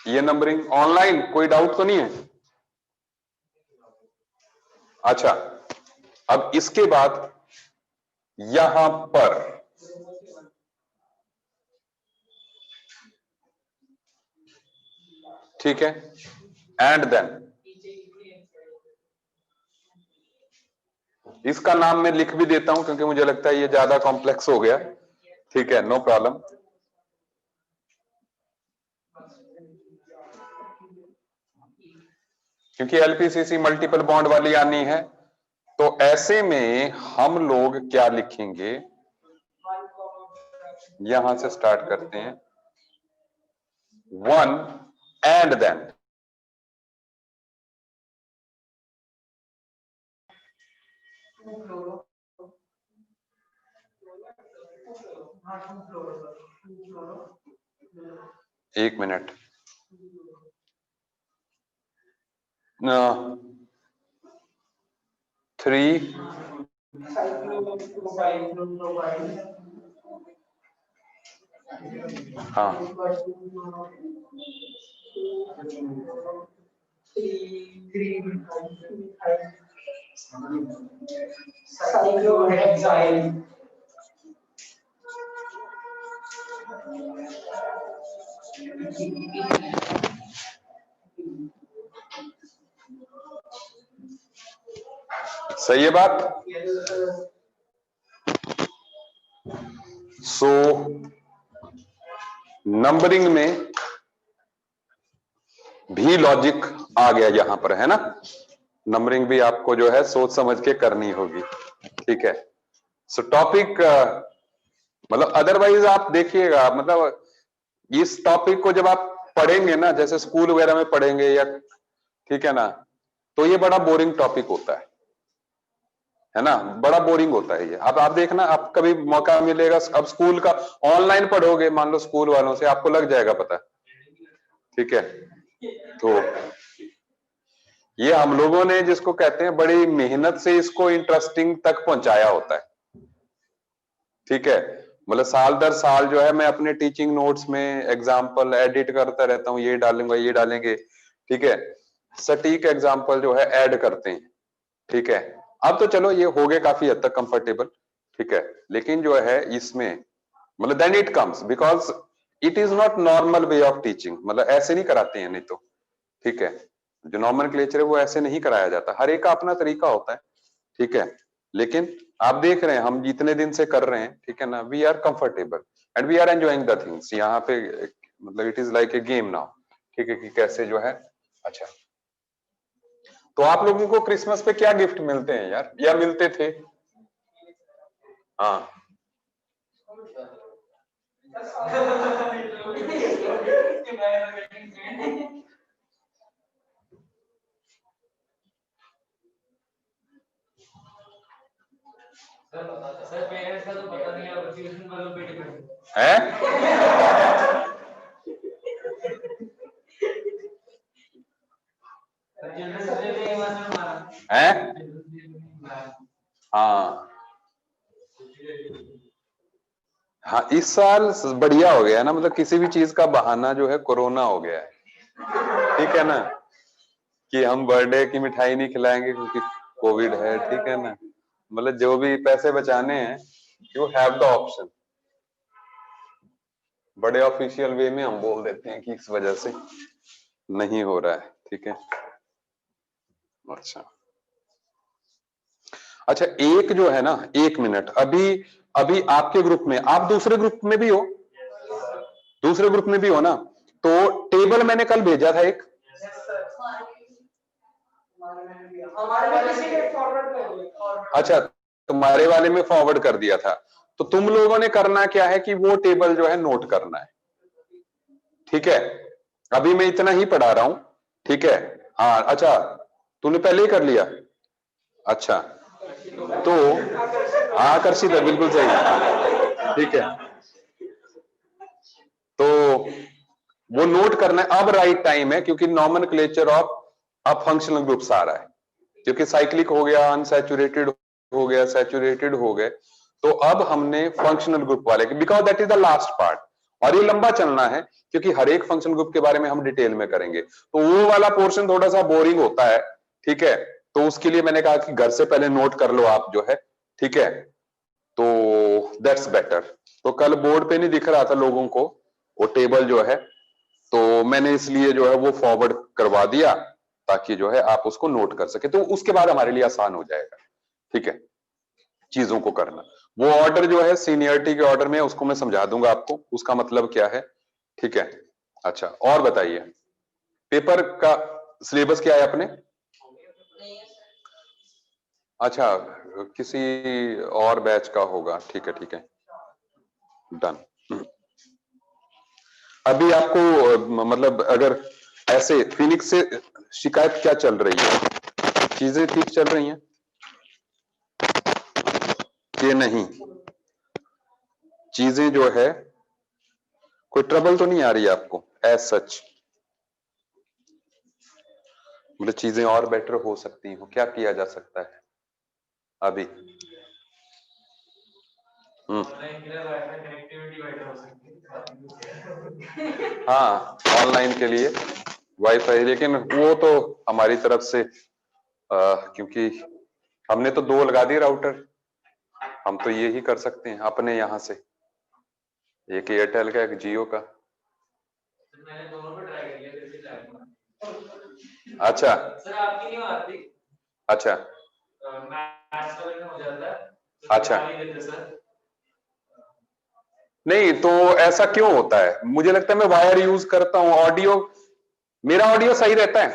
ये नंबरिंग ऑनलाइन कोई डाउट तो नहीं है? अच्छा, अब इसके बाद यहां पर ठीक है, एंड देन इसका नाम मैं लिख भी देता हूं क्योंकि मुझे लगता है ये ज्यादा कॉम्प्लेक्स हो गया। ठीक है, नो प्रॉब्लम। क्योंकि एलपीसीसी मल्टीपल बॉन्ड वाली आनी है, तो ऐसे में हम लोग क्या लिखेंगे? यहां से स्टार्ट करते हैं, 1 एंड देन एक मिनट, 3 हाँ, cyclohexyl. सही है बात? सो नंबरिंग में भी लॉजिक आ गया यहां पर, है ना? नंबरिंग भी आपको जो है सोच समझ के करनी होगी। ठीक है, सो टॉपिक मतलब अदरवाइज आप देखिएगा, मतलब इस टॉपिक को जब आप पढ़ेंगे ना, जैसे स्कूल वगैरह में पढ़ेंगे या, ठीक है ना, तो ये बड़ा बोरिंग टॉपिक होता है ना? बड़ा बोरिंग होता है ये। अब आप देखना, आप कभी मौका मिलेगा, अब स्कूल का ऑनलाइन पढ़ोगे, मान लो स्कूल वालों से, आपको लग जाएगा पता। ठीक है, तो ये हम लोगों ने जिसको कहते हैं बड़ी मेहनत से इसको इंटरेस्टिंग तक पहुंचाया होता है। ठीक है, मतलब साल दर साल जो है मैं अपने टीचिंग नोट्स में एग्जाम्पल एडिट करता रहता हूँ, ये डालूंगा, ये डालेंगे। ठीक है, सटीक एग्जाम्पल जो है ऐड करते हैं। ठीक है, अब तो चलो ये हो गए काफी हद तक कंफर्टेबल। ठीक है, लेकिन जो है इसमें मतलब then it comes because it is not normal way of teaching, मतलब ऐसे नहीं कराते हैं नहीं तो। ठीक है, जो नॉमेनक्लेचर है वो ऐसे नहीं कराया जाता, हर एक का अपना तरीका होता है। ठीक है, लेकिन आप देख रहे हैं हम जितने दिन से कर रहे हैं, ठीक है ना, we are comfortable and we are enjoying the things यहाँ पे, मतलब it is like a game now. ठीक है, कि कैसे जो है। अच्छा, तो आप लोगों को क्रिसमस पे क्या गिफ्ट मिलते हैं यार, या मिलते थे? हाँ, सर पेरेंट्स का तो पता नहीं है, ट्यूशन वालों पे डिपेंड है? हैं? हाँ हाँ, इस साल बढ़िया हो गया है ना, मतलब किसी भी चीज का बहाना जो है कोरोना हो गया है। ठीक है ना, कि हम बर्थडे की मिठाई नहीं खिलाएंगे क्योंकि कोविड है। ठीक है ना, मतलब जो भी पैसे बचाने हैं, यू हैव द ऑप्शन। बड़े ऑफिशियल वे में हम बोल देते हैं कि इस वजह से नहीं हो रहा है। ठीक है, अच्छा अच्छा, एक जो है ना, 1 मिनट, अभी अभी आपके ग्रुप में, आप दूसरे ग्रुप में भी हो? दूसरे ग्रुप में भी हो ना? तो टेबल मैंने कल भेजा था एक। हमारे में किसी ने फॉरवर्ड कर दिया। अच्छा, तुम्हारे वाले में फॉरवर्ड कर दिया था, तो तुम लोगों ने करना क्या है कि वो टेबल जो है नोट करना है। ठीक है, अभी मैं इतना ही पढ़ा रहा हूं। ठीक है, हाँ, अच्छा, तूने पहले ही कर लिया? अच्छा, तो आकर्षित है, बिल्कुल सही, ठीक है। तो वो नोट करना है, अब राइट टाइम है, क्योंकि नॉमेनक्लेचर ऑफ अब फंक्शनल ग्रुप्स आ रहा है, क्योंकि साइक्लिक हो गया, अनसैचुरेटेड हो गया, सैचुरेटेड हो गए, तो अब हमने फंक्शनल ग्रुप वाले, because that is the last part, और ये लंबा चलना है क्योंकि हर एक फंक्शनल ग्रुप के बारे में हम डिटेल में करेंगे, तो वो वाला पोर्शन थोड़ा सा बोरिंग होता है, ठीक है। तो उसके लिए मैंने कहा कि घर से पहले नोट कर लो आप जो है, ठीक है, तो दैट्स बेटर। तो कल बोर्ड पे नहीं दिख रहा था लोगों को वो टेबल जो है, तो मैंने इसलिए जो है वो फॉरवर्ड करवा दिया ताकि जो है आप उसको नोट कर सके, तो उसके बाद हमारे लिए आसान हो जाएगा, ठीक है, चीजों को करना। वो ऑर्डर जो है सीनियरिटी के ऑर्डर में, उसको मैं समझा दूंगा आपको उसका मतलब क्या है, ठीक है। अच्छा, और बताइए, पेपर का सिलेबस क्या है अपने? अच्छा, किसी और बैच का होगा, ठीक है, ठीक है, डन। अभी आपको मतलब अगर ऐसे फिनिक्स से शिकायत क्या चल रही है, चीजें ठीक चल रही हैं कि नहीं? चीजें जो है कोई ट्रबल तो नहीं आ रही है आपको एज सच? मतलब चीजें और बेटर हो सकती हो, क्या किया जा सकता है अभी? हाँ, ऑनलाइन के लिए वाईफाई, लेकिन वो तो हमारी तरफ से क्योंकि हमने तो 2 लगा दिए राउटर, हम तो ये ही कर सकते हैं अपने यहाँ से, एक एयरटेल का, एक जियो का। मैंने दोनों पे ट्राई कर लिया, फिर भी लैग। अच्छा सर आपकी नहीं आती? अच्छा मैथ्स वाले में हो जाता है, अच्छा, नहीं देते सर। नहीं तो ऐसा क्यों होता है? मुझे लगता है मैं वायर यूज करता हूँ, ऑडियो, मेरा ऑडियो सही रहता है,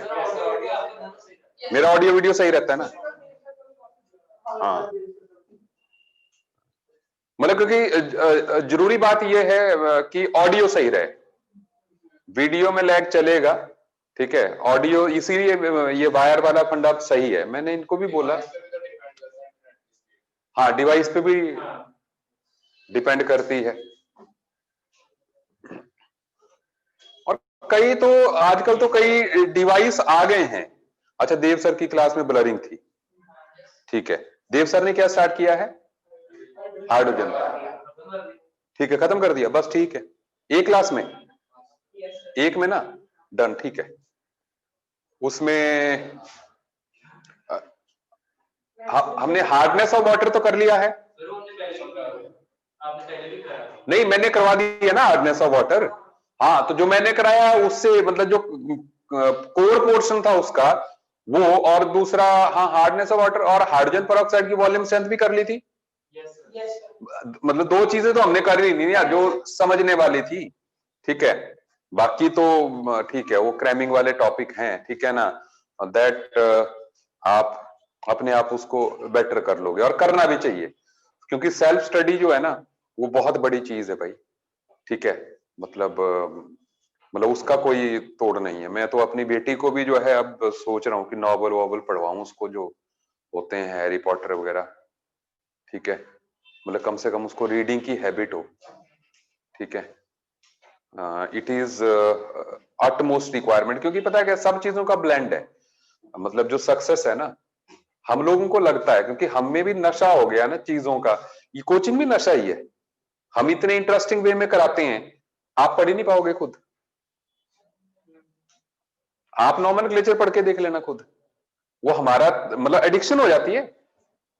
मेरा ऑडियो वीडियो सही रहता है ना? हाँ, मतलब क्योंकि जरूरी बात यह है कि ऑडियो सही रहे, वीडियो में लैग चलेगा, ठीक है, ऑडियो, इसीलिए ये वायर वाला फंडा सही है, मैंने इनको भी बोला। हाँ, डिवाइस पे भी डिपेंड करती है, और कई तो आजकल तो कई डिवाइस आ गए हैं। अच्छा, देव सर की क्लास में ब्लरिंग थी, ठीक है, देव सर ने क्या स्टार्ट किया है? हाइड्रोजन, ठीक है, खत्म कर दिया, बस ठीक है, एक क्लास में, एक में ना, डन, ठीक है। उसमें हमने हार्डनेस ऑफ वाटर तो कर लिया है, नहीं मैंने करवा दिया ना हार्डनेस ऑफ वाटर। हाँ, तो जो मैंने कराया उससे मतलब जो कोर पोर्शन था उसका वो, और दूसरा हाँ हार्डनेस ऑफ वाटर और हाइड्रोजन पेरोक्साइड की वॉल्यूम स्ट्रेंथ भी कर ली थी। मतलब 2 चीजें तो हमने कर ली नहीं यार, जो समझने वाली थी, ठीक है, बाकी तो ठीक है, वो क्रैमिंग वाले टॉपिक हैं, ठीक है ना, दैट आप अपने आप उसको बेटर कर लोगे, और करना भी चाहिए, क्योंकि सेल्फ स्टडी जो है ना वो बहुत बड़ी चीज है भाई, ठीक है, मतलब उसका कोई तोड़ नहीं है। मैं तो अपनी बेटी को भी जो है अब सोच रहा हूँ कि नॉवल वॉवल पढ़वाऊं उसको, जो होते हैं हैरी पॉटर वगैरह, ठीक है, मतलब कम से कम उसको रीडिंग की हैबिट हो, ठीक है, इट इज अटमोस्ट रिक्वायरमेंट, क्योंकि पता है क्या, सब चीजों का ब्लेंड है, मतलब जो सक्सेस है ना, हम लोगों को लगता है क्योंकि हम में भी नशा हो गया ना चीजों का, ये कोचिंग भी नशा ही है, हम इतने इंटरेस्टिंग वे में कराते हैं, आप पढ़ ही नहीं पाओगे खुद, आप नॉमेनक्लेचर पढ़ के देख लेना खुद, वो हमारा मतलब एडिक्शन हो जाती है।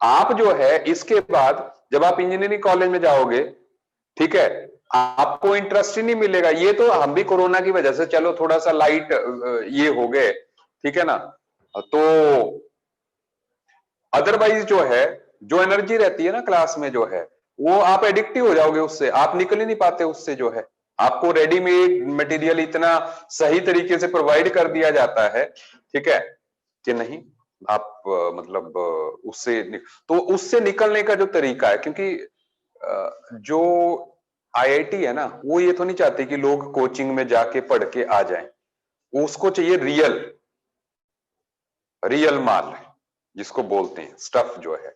आप जो है इसके बाद जब आप इंजीनियरिंग कॉलेज में जाओगे, ठीक है, आपको इंटरेस्ट ही नहीं मिलेगा, ये तो हम भी कोरोना की वजह से चलो थोड़ा सा लाइट ये हो गए, ठीक है ना, तो अदरवाइज जो है, जो एनर्जी रहती है ना क्लास में जो है, वो आप एडिक्टिव हो जाओगे उससे, आप निकल ही नहीं पाते उससे, जो है आपको रेडीमेड मटेरियल इतना सही तरीके से प्रोवाइड कर दिया जाता है, ठीक है, कि नहीं आप मतलब तो उससे निकलने का जो तरीका है, क्योंकि जो आईआईटी है ना वो ये तो नहीं चाहती कि लोग कोचिंग में जाके पढ़ के आ जाएं, उसको चाहिए रियल माल जिसको बोलते हैं स्टफ जो है,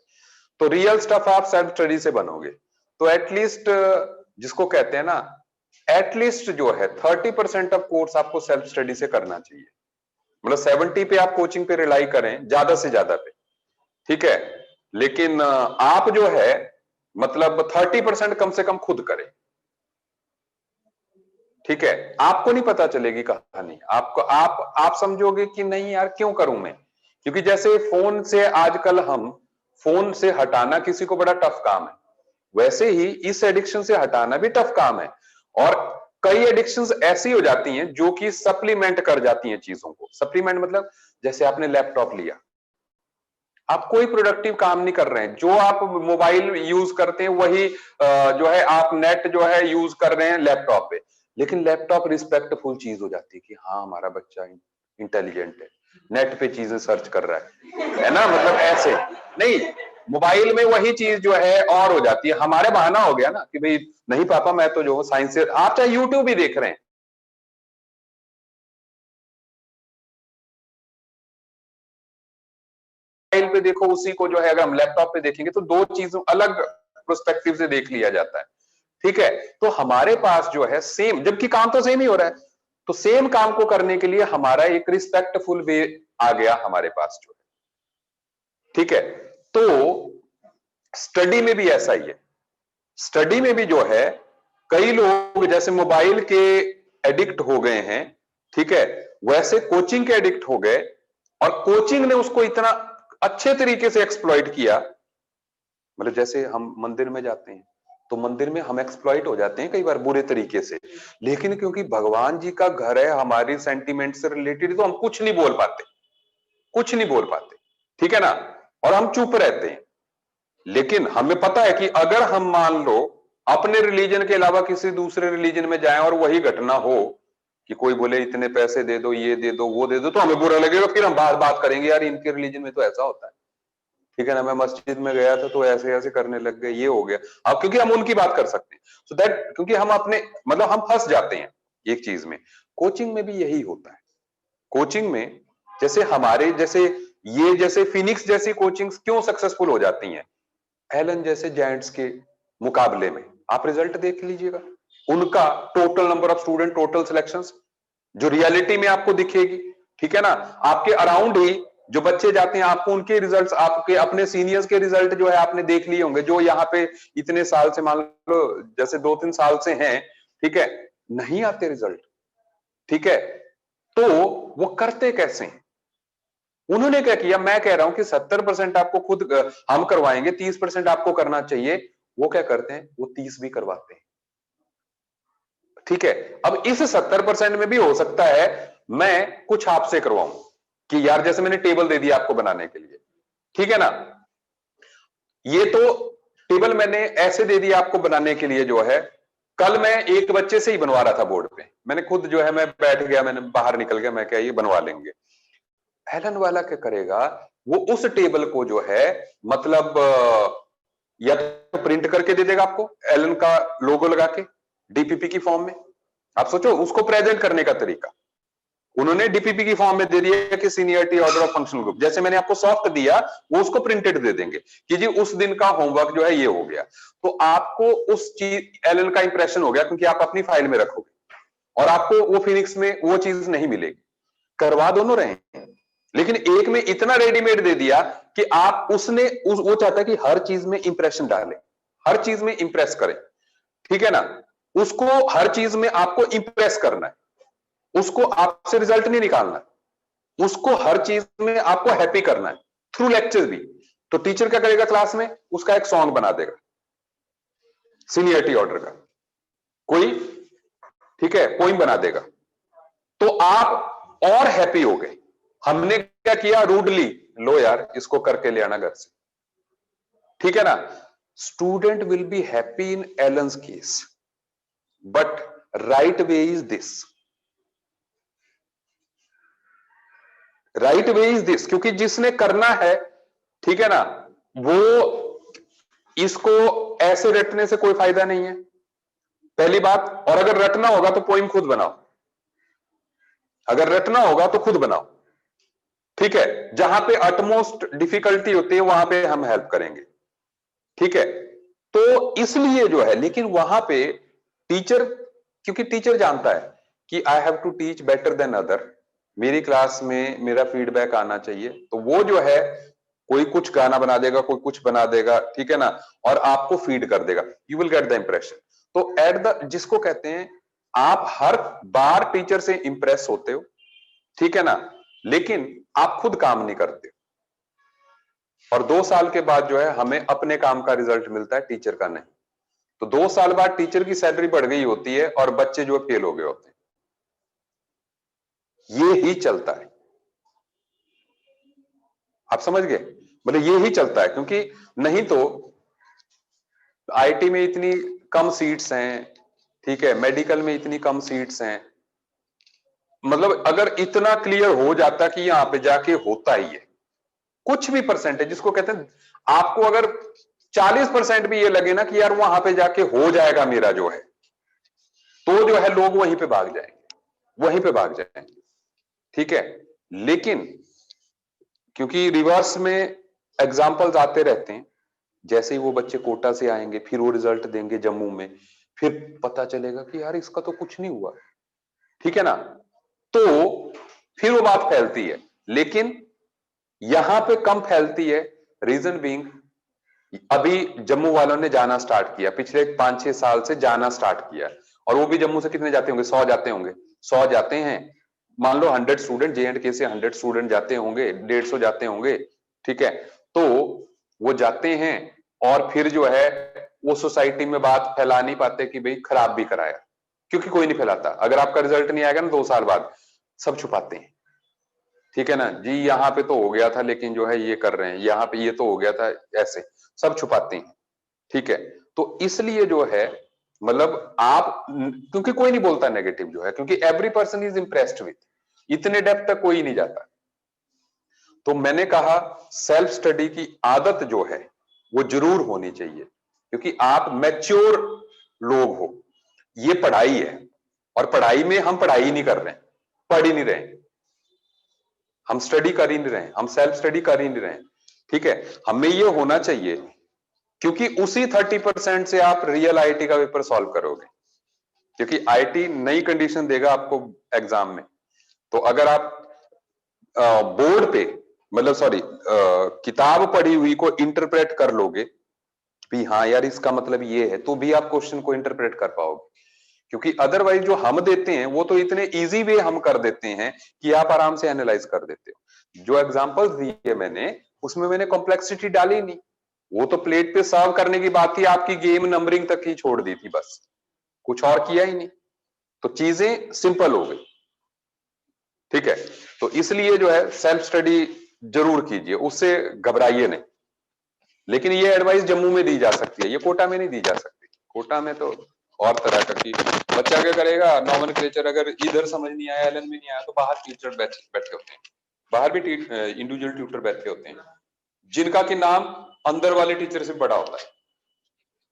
तो रियल स्टफ आप सेल्फ स्टडी से बनोगे। तो एटलीस्ट जिसको कहते हैं ना, एटलीस्ट जो है 30% ऑफ कोर्स आपको सेल्फ स्टडी से करना चाहिए। मतलब 70 पे आप कोचिंग पे रिलाई करें, ज्यादा से ज्यादा पे, ठीक है, लेकिन आप जो है मतलब 30% कम से कम खुद करें, ठीक है। आपको नहीं पता चलेगी कहानी, आपको आप समझोगे कि नहीं यार क्यों करूं मैं, क्योंकि जैसे फोन से आजकल हम फोन से हटाना किसी को बड़ा टफ काम है, वैसे ही इस एडिक्शन से हटाना भी टफ काम है। और कई एडिक्शंस ऐसी हो जाती हैं जो कि सप्लीमेंट कर जाती हैं चीजों को। सप्लीमेंट मतलब जैसे आपने लैपटॉप लिया, आप कोई प्रोडक्टिव काम नहीं कर रहे हैं, जो आप मोबाइल यूज करते हैं वही जो है आप नेट जो है यूज कर रहे हैं लैपटॉप पे, लेकिन लैपटॉप रिस्पेक्टफुल चीज हो जाती है कि हाँ हमारा बच्चा इंटेलिजेंट है, नेट पे चीजें सर्च कर रहा है ना, मतलब ऐसे नहीं। मोबाइल में वही चीज जो है और हो जाती है, हमारे बहाना हो गया ना कि भाई नहीं पापा मैं तो जो साइंस से, आप चाहे यूट्यूब ही देख रहे हैं, मोबाइल पे देखो उसी को जो है अगर हम लैपटॉप पे देखेंगे तो दो चीजों अलग प्रोस्पेक्टिव से देख लिया जाता है, ठीक है। तो हमारे पास जो है सेम, जबकि काम तो सेम ही हो रहा है, तो सेम काम को करने के लिए हमारा एक रिस्पेक्टफुल वे आ गया हमारे पास जो है, ठीक है। तो स्टडी में भी ऐसा ही है, स्टडी में भी जो है कई लोग जैसे मोबाइल के एडिक्ट हो गए हैं, ठीक है, वैसे कोचिंग के एडिक्ट हो गए, और कोचिंग ने उसको इतना अच्छे तरीके से एक्सप्लॉइट किया। मतलब जैसे हम मंदिर में जाते हैं तो मंदिर में हम एक्सप्लॉइट हो जाते हैं कई बार बुरे तरीके से, लेकिन क्योंकि भगवान जी का घर है, हमारी सेंटिमेंट से रिलेटेड, तो हम कुछ नहीं बोल पाते, कुछ नहीं बोल पाते, ठीक है ना, और हम चुप रहते हैं। लेकिन हमें पता है कि अगर हम मान लो अपने रिलीजन के अलावा किसी दूसरे रिलीजन में जाएं और वही घटना हो कि कोई बोले इतने पैसे दे दो, ये दे दो, वो दे दो, तो हमें बुरा लगेगा, फिर हम बात करेंगे यार इनके रिलीजन में तो ऐसा होता है, ठीक है ना, मैं मस्जिद में गया था तो ऐसे ऐसे करने लग गए, ये हो गया। अब क्योंकि हम उनकी बात कर सकते हैं, सो दैट क्योंकि हम अपने मतलब हम फंस जाते हैं एक चीज में। कोचिंग में भी यही होता है। कोचिंग में जैसे हमारे जैसे ये जैसे फिनिक्स जैसी कोचिंग्स क्यों सक्सेसफुल हो जाती हैं, एलन जैसे जायंट्स के मुकाबले में आप रिजल्ट देख लीजिएगा, उनका total number of student, total selections जो रियलिटी में आपको दिखेगी, ठीक है ना, आपके अराउंड ही जो बच्चे जाते हैं आपको उनके रिजल्ट्स, आपके अपने सीनियर्स के रिजल्ट जो है आपने देख लिए होंगे, जो यहाँ पे इतने साल से मान लो जैसे 2-3 साल से हैं, ठीक है, नहीं आते रिजल्ट, ठीक है। तो वो करते कैसे हैं, उन्होंने क्या किया, मैं कह रहा हूं कि 70% आपको खुद हम करवाएंगे, 30% आपको करना चाहिए, वो क्या करते हैं, वो 30 भी करवाते हैं, ठीक है। अब इस 70% में भी हो सकता है मैं कुछ आपसे करवाऊं कि यार जैसे मैंने टेबल दे दिया आपको बनाने के लिए, ठीक है ना, ये तो टेबल मैंने ऐसे दे दिया आपको बनाने के लिए जो है, कल मैं एक बच्चे से ही बनवा रहा था बोर्ड पे, मैंने खुद जो है मैं बैठ गया, मैंने बाहर निकल गया, मैं क्या ये बनवा लेंगे। एलन वाला क्या करेगा, वो उस टेबल को जो है मतलब या तो प्रिंट करके दे देगा आपको एलन का लोगो लगा के डीपीपी की फॉर्म में, आप सोचो उसको प्रेजेंट करने का तरीका, उन्होंने डीपीपी की फॉर्म में दे दिया कि seniority order of functional group, जैसे मैंने आपको सॉफ्ट दिया वो उसको प्रिंटेड दे देंगे कि जी उस दिन का होमवर्क जो है ये हो गया, तो आपको उस चीज एलन का इंप्रेशन हो गया क्योंकि आप अपनी फाइल में रखोगे, और आपको वो फिनिक्स में वो चीज नहीं मिलेगी। करवा दोनों रहे हैं, लेकिन एक में इतना रेडीमेड दे दिया कि आप वो चाहता है कि हर चीज में इंप्रेशन डाले, हर चीज में इंप्रेस करें, ठीक है ना, उसको हर चीज में आपको इंप्रेस करना है, उसको आपसे रिजल्ट नहीं निकालना, उसको हर चीज में आपको हैप्पी करना है थ्रू लेक्चर भी। तो टीचर क्या करेगा क्लास में, उसका एक सॉन्ग बना देगा सीनियरिटी ऑर्डर का, कोई ठीक है पोइम बना देगा, तो आप और हैप्पी हो गए। हमने क्या किया, रूडली लो यार इसको करके ले आना घर से, ठीक है ना। Student will be happy in Allen's case, but right way is this, right way is this, क्योंकि जिसने करना है, ठीक है ना, वो इसको ऐसे रटने से कोई फायदा नहीं है, पहली बात। और अगर रटना होगा तो पोइम खुद बनाओ, अगर रटना होगा तो खुद बनाओ, ठीक है, जहां पे अटमोस्ट डिफिकल्टी होती है वहां पे हम हेल्प करेंगे, ठीक है, तो इसलिए जो है, लेकिन वहां पे टीचर, क्योंकि टीचर जानता है कि I have to teach better than other, मेरी क्लास में मेरा फीडबैक आना चाहिए, तो वो जो है कोई कुछ गाना बना देगा, कोई कुछ बना देगा, ठीक है ना, और आपको फीड कर देगा, you will get the impression. तो एट द, जिसको कहते हैं आप हर बार टीचर से इंप्रेस होते हो, ठीक है ना, लेकिन आप खुद काम नहीं करते, और 2 साल के बाद जो है हमें अपने काम का रिजल्ट मिलता है, टीचर का नहीं। तो 2 साल बाद टीचर की सैलरी बढ़ गई होती है और बच्चे जो फेल हो गए होते हैं, ये ही चलता है, आप समझ गए, मतलब ये ही चलता है, क्योंकि नहीं तो आईटी में इतनी कम सीट्स हैं, ठीक है, मेडिकल में इतनी कम सीट्स हैं, मतलब अगर इतना क्लियर हो जाता कि यहां पे जाके होता ही है, कुछ भी परसेंटेज, जिसको कहते हैं आपको अगर 40% भी ये लगे ना कि यार वहां पे जाके हो जाएगा मेरा जो है, तो जो है लोग वहीं पे भाग जाएंगे, वहीं पे भाग जाएंगे, ठीक है। लेकिन क्योंकि रिवर्स में एग्जाम्पल्स आते रहते हैं, जैसे ही वो बच्चे कोटा से आएंगे, फिर वो रिजल्ट देंगे जम्मू में, फिर पता चलेगा कि यार इसका तो कुछ नहीं हुआ, ठीक है ना, तो फिर वो बात फैलती है, लेकिन यहां पे कम फैलती है। रीजन बीइंग, अभी जम्मू वालों ने जाना स्टार्ट किया, पिछले 5-6 साल से जाना स्टार्ट किया, और वो भी जम्मू से कितने जाते होंगे, 100 जाते होंगे, 100 जाते हैं, मान लो 100 स्टूडेंट, जे&के से 100 स्टूडेंट जाते होंगे, 150 जाते होंगे, ठीक है, तो वो जाते हैं, और फिर जो है वो सोसाइटी में बात फैला नहीं पाते कि भाई खराब भी कराया, क्योंकि कोई नहीं फैलाता, अगर आपका रिजल्ट नहीं आएगा ना 2 साल बाद, सब छुपाते हैं, ठीक है ना जी, यहाँ पे तो हो गया था लेकिन जो है ये कर रहे हैं, यहाँ पे ये तो हो गया था, ऐसे सब छुपाते हैं, ठीक है। तो इसलिए जो है, मतलब आप, क्योंकि कोई नहीं बोलता नेगेटिव जो है, क्योंकि every person is impressed with, इतने डेप्थ तक कोई नहीं जाता। तो मैंने कहा सेल्फ स्टडी की आदत जो है वो जरूर होनी चाहिए, क्योंकि आप मैच्योर लोग हो, ये पढ़ाई है, और पढ़ाई में हम पढ़ाई नहीं कर रहे हैं, पढ़ ही नहीं रहे हैं, हम स्टडी कर ही नहीं रहे हैं, हम सेल्फ स्टडी कर ही नहीं रहे हैं, ठीक है। हमें ये होना चाहिए, क्योंकि उसी 30% से आप रियल आईटी का पेपर सॉल्व करोगे, क्योंकि आईटी नई कंडीशन देगा आपको एग्जाम में। तो अगर आप बोर्ड पे, मतलब सॉरी, किताब पढ़ी हुई को इंटरप्रेट कर लोगे भी, हाँ यार इसका मतलब ये है, तो भी आप क्वेश्चन को इंटरप्रेट कर पाओगे, क्योंकि अदरवाइज जो हम देते हैं वो तो इतने इजी वे हम कर देते हैं कि आप आराम से एनालाइज कर देते हो। जो एग्जांपल्स दिए मैंने, उसमें मैंने कॉम्प्लेक्सिटी डाली नहीं, वो तो प्लेट पे सर्व करने की बात थी, आपकी गेम नंबरिंग तक ही छोड़ दी थी, बस कुछ और किया ही नहीं, तो चीजें सिंपल हो गई, ठीक है। तो इसलिए जो है सेल्फ स्टडी जरूर कीजिए, उससे घबराइए नहीं। लेकिन ये एडवाइस जम्मू में दी जा सकती है, ये कोटा में नहीं दी जा सकती। कोटा में तो और तरह का, कि बच्चा क्या करेगा, नॉमेनक्लेचर अगर इधर समझ नहीं आया, एलन में नहीं आया, तो बाहर टीचर बैठे होते हैं, बाहर भी इंडिविजुअल ट्यूटर बैठे होते हैं, जिनका कि नाम अंदर वाले टीचर से बड़ा होता है,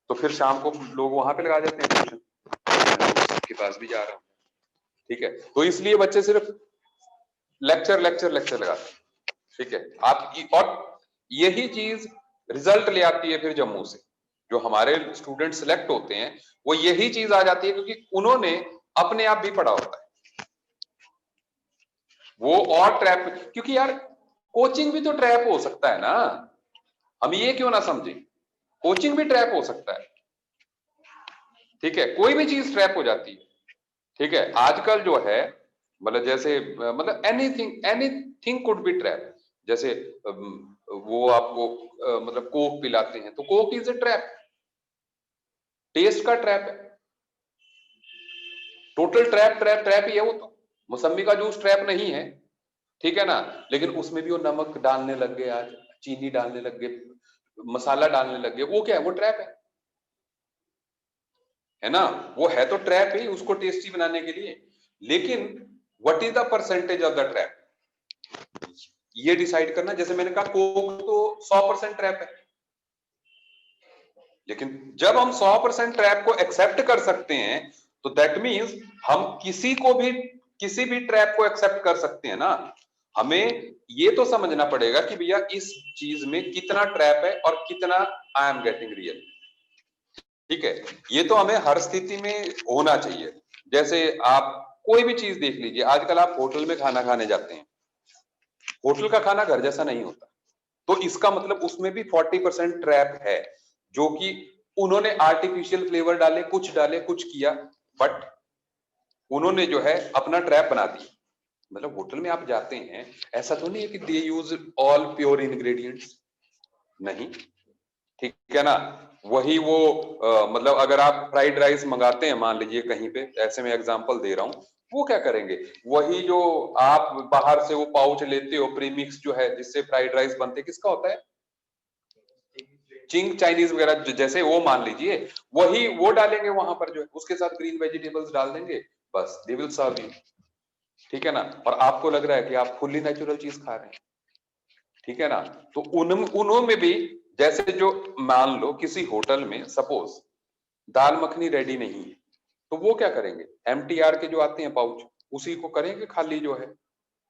तो फिर शाम को लोग वहां पे लगा देते हैं ट्यूशन, के पास भी जा रहा हूं, ठीक है। तो इसलिए बच्चे सिर्फ लेक्चर लेक्चर लेक्चर लगाते हैं, ठीक है। आप, और यही चीज रिजल्ट ले आती है फिर जम्मू से, जो हमारे स्टूडेंट सिलेक्ट होते हैं, वो यही चीज आ जाती है, क्योंकि उन्होंने अपने आप भी पढ़ा होता है वो, और ट्रैप, क्योंकि यार कोचिंग भी तो ट्रैप हो सकता है ना, हम ये क्यों ना समझे, कोचिंग भी ट्रैप हो सकता है, ठीक है, कोई भी चीज ट्रैप हो जाती है, ठीक है। आजकल जो है, मतलब जैसे, मतलब एनीथिंग कुड बी ट्रैप, जैसे वो आपको मतलब कोक पिलाते हैं, तो Coke is a trap, taste का ट्रैप है, टोटल ट्रैप ट्रैप ट्रैप ही है वो तो। मौसम्मी का जूस ट्रैप नहीं है, ठीक है ना, लेकिन उसमें भी वो नमक डालने लग गए, आज चीनी डालने लग गए, मसाला डालने लग गए, वो क्या है, वो ट्रैप है ना, वो है तो ट्रैप ही उसको टेस्टी बनाने के लिए, लेकिन what is the percentage of the trap, ये डिसाइड करना। जैसे मैंने कहा कोक तो 100% ट्रैप है, लेकिन जब हम 100% ट्रैप को एक्सेप्ट कर सकते हैं, तो दैट मींस हम किसी भी ट्रैप को एक्सेप्ट कर सकते हैं ना। हमें ये तो समझना पड़ेगा कि भैया इस चीज में कितना ट्रैप है और कितना आई एम गेटिंग रियल। ठीक है, ये तो हमें हर स्थिति में होना चाहिए। जैसे आप कोई भी चीज देख लीजिए, आजकल आप होटल में खाना खाने जाते हैं, होटल का खाना घर जैसा नहीं होता, तो इसका मतलब उसमें भी 40% ट्रैप है, जो कि उन्होंने आर्टिफिशियल फ्लेवर डाले, कुछ किया, बट उन्होंने जो है अपना ट्रैप बना दिया। मतलब होटल में आप जाते हैं, ऐसा तो नहीं है कि दे यूज ऑल प्योर इंग्रेडिएंट्स, नहीं, ठीक है ना। वही वो मतलब अगर आप फ्राइड राइस मंगाते हैं, मान लीजिए कहीं पे, ऐसे में एग्जांपल दे रहा हूं, वो क्या करेंगे, वही जो आप बाहर से वो पाउच लेते हो प्रीमिक्स जो है जिससे फ्राइड राइस बनते, किसका होता है, चिंग चाइनीज वगैरह, जैसे वो मान लीजिए, वही वो डालेंगे वहां पर, जो है उसके साथ ग्रीन वेजिटेबल्स डाल देंगे, बस दे विल सर्व यू। ठीक है ना, और आपको लग रहा है कि आप फुल्ली नेचुरल चीज खा रहे हैं। ठीक है ना, तो उन्होंने भी, जैसे जो मान लो किसी होटल में सपोज दाल मखनी रेडी नहीं है, तो वो क्या करेंगे, एमटीआर के जो आते हैं पाउच, उसी को करेंगे खाली जो है।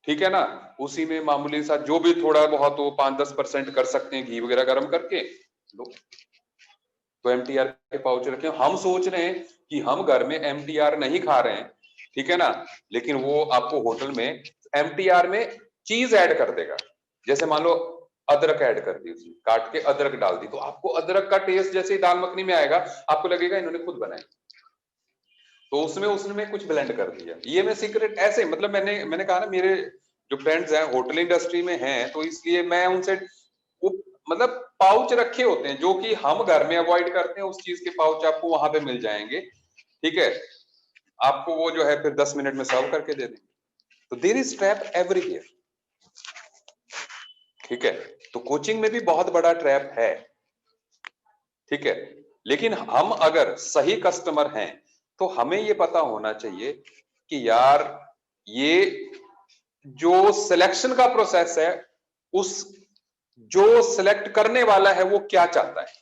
ठीक है ना, उसी में मामूली सा जो भी थोड़ा बहुत वो 5-10% कर सकते हैं, घी वगैरह गर्म करके लो। तो एमटीआर के पाउच रखे, हम सोच रहे हैं कि हम घर में एमटीआर नहीं खा रहे हैं, ठीक है ना, लेकिन वो आपको होटल में एमटीआर में चीज ऐड कर देगा। जैसे मान लो अदरक ऐड कर दी, उसमें काट के अदरक डाल दी, तो आपको अदरक का टेस्ट जैसे ही दाल मखनी में आएगा, आपको लगेगा इन्होंने खुद बनाई, तो उसमें उसने कुछ ब्लेंड कर दिया। ये मैं सीक्रेट ऐसे, मतलब मैंने कहा ना, मेरे जो फ्रेंड्स हैं होटल इंडस्ट्री में हैं, तो इसलिए मैं उनसे वो मतलब पाउच रखे होते हैं जो कि हम घर में अवॉइड करते हैं, उस चीज के पाउच आपको वहां पे मिल जाएंगे। ठीक है, आपको वो जो है फिर 10 मिनट में सर्व करके दे देंगे। तो देयर इज ट्रैप एवरीवेयर। ठीक है, तो कोचिंग में भी बहुत बड़ा ट्रैप है। ठीक है, लेकिन हम अगर सही कस्टमर हैं, तो हमें ये पता होना चाहिए कि यार ये जो सिलेक्शन का प्रोसेस है, उस जो सिलेक्ट करने वाला है वो क्या चाहता है।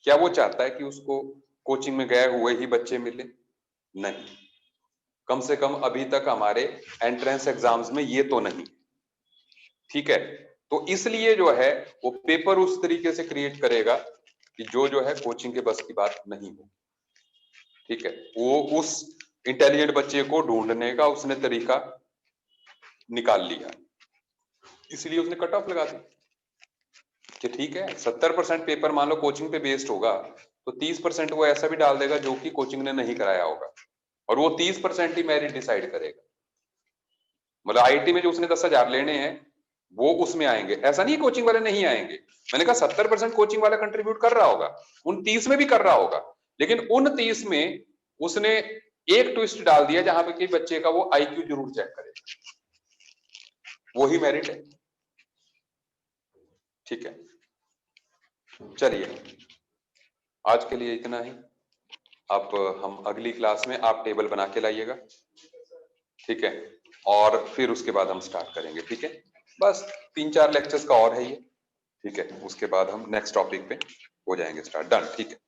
क्या वो चाहता है कि उसको कोचिंग में गए हुए ही बच्चे मिले? नहीं, कम से कम अभी तक हमारे एंट्रेंस एग्जाम्स में ये तो नहीं। ठीक है, तो इसलिए जो है वो पेपर उस तरीके से क्रिएट करेगा कि जो है कोचिंग के बस की बात नहीं हो। ठीक है, वो उस इंटेलिजेंट बच्चे को ढूंढने का उसने तरीका निकाल लिया, इसलिए उसने कट ऑफ लगा दी कि ठीक है 70% पेपर मान लो कोचिंग पे बेस्ड होगा, तो 30% वो ऐसा भी डाल देगा जो कि कोचिंग ने नहीं कराया होगा, और वो 30% ही मेरिट डिसाइड करेगा। मतलब आईटी में जो उसने 10,000 लेने हैं वो उसमें आएंगे, ऐसा नहीं कोचिंग वाले नहीं आएंगे। मैंने कहा 70% कोचिंग वाला कंट्रीब्यूट कर रहा होगा, उन 30 में भी कर रहा होगा, लेकिन उन 30 में उसने एक ट्विस्ट डाल दिया जहां पे कि बच्चे का वो आईक्यू जरूर चेक करेगा, वही मेरिट है। ठीक है, चलिए आज के लिए इतना ही। अब हम अगली क्लास में आप टेबल बना के लाइएगा, ठीक है, और फिर उसके बाद हम स्टार्ट करेंगे। ठीक है, बस 3-4 लेक्चर्स का और है ये। ठीक है, उसके बाद हम नेक्स्ट टॉपिक पे हो जाएंगे स्टार्ट। डन, ठीक है।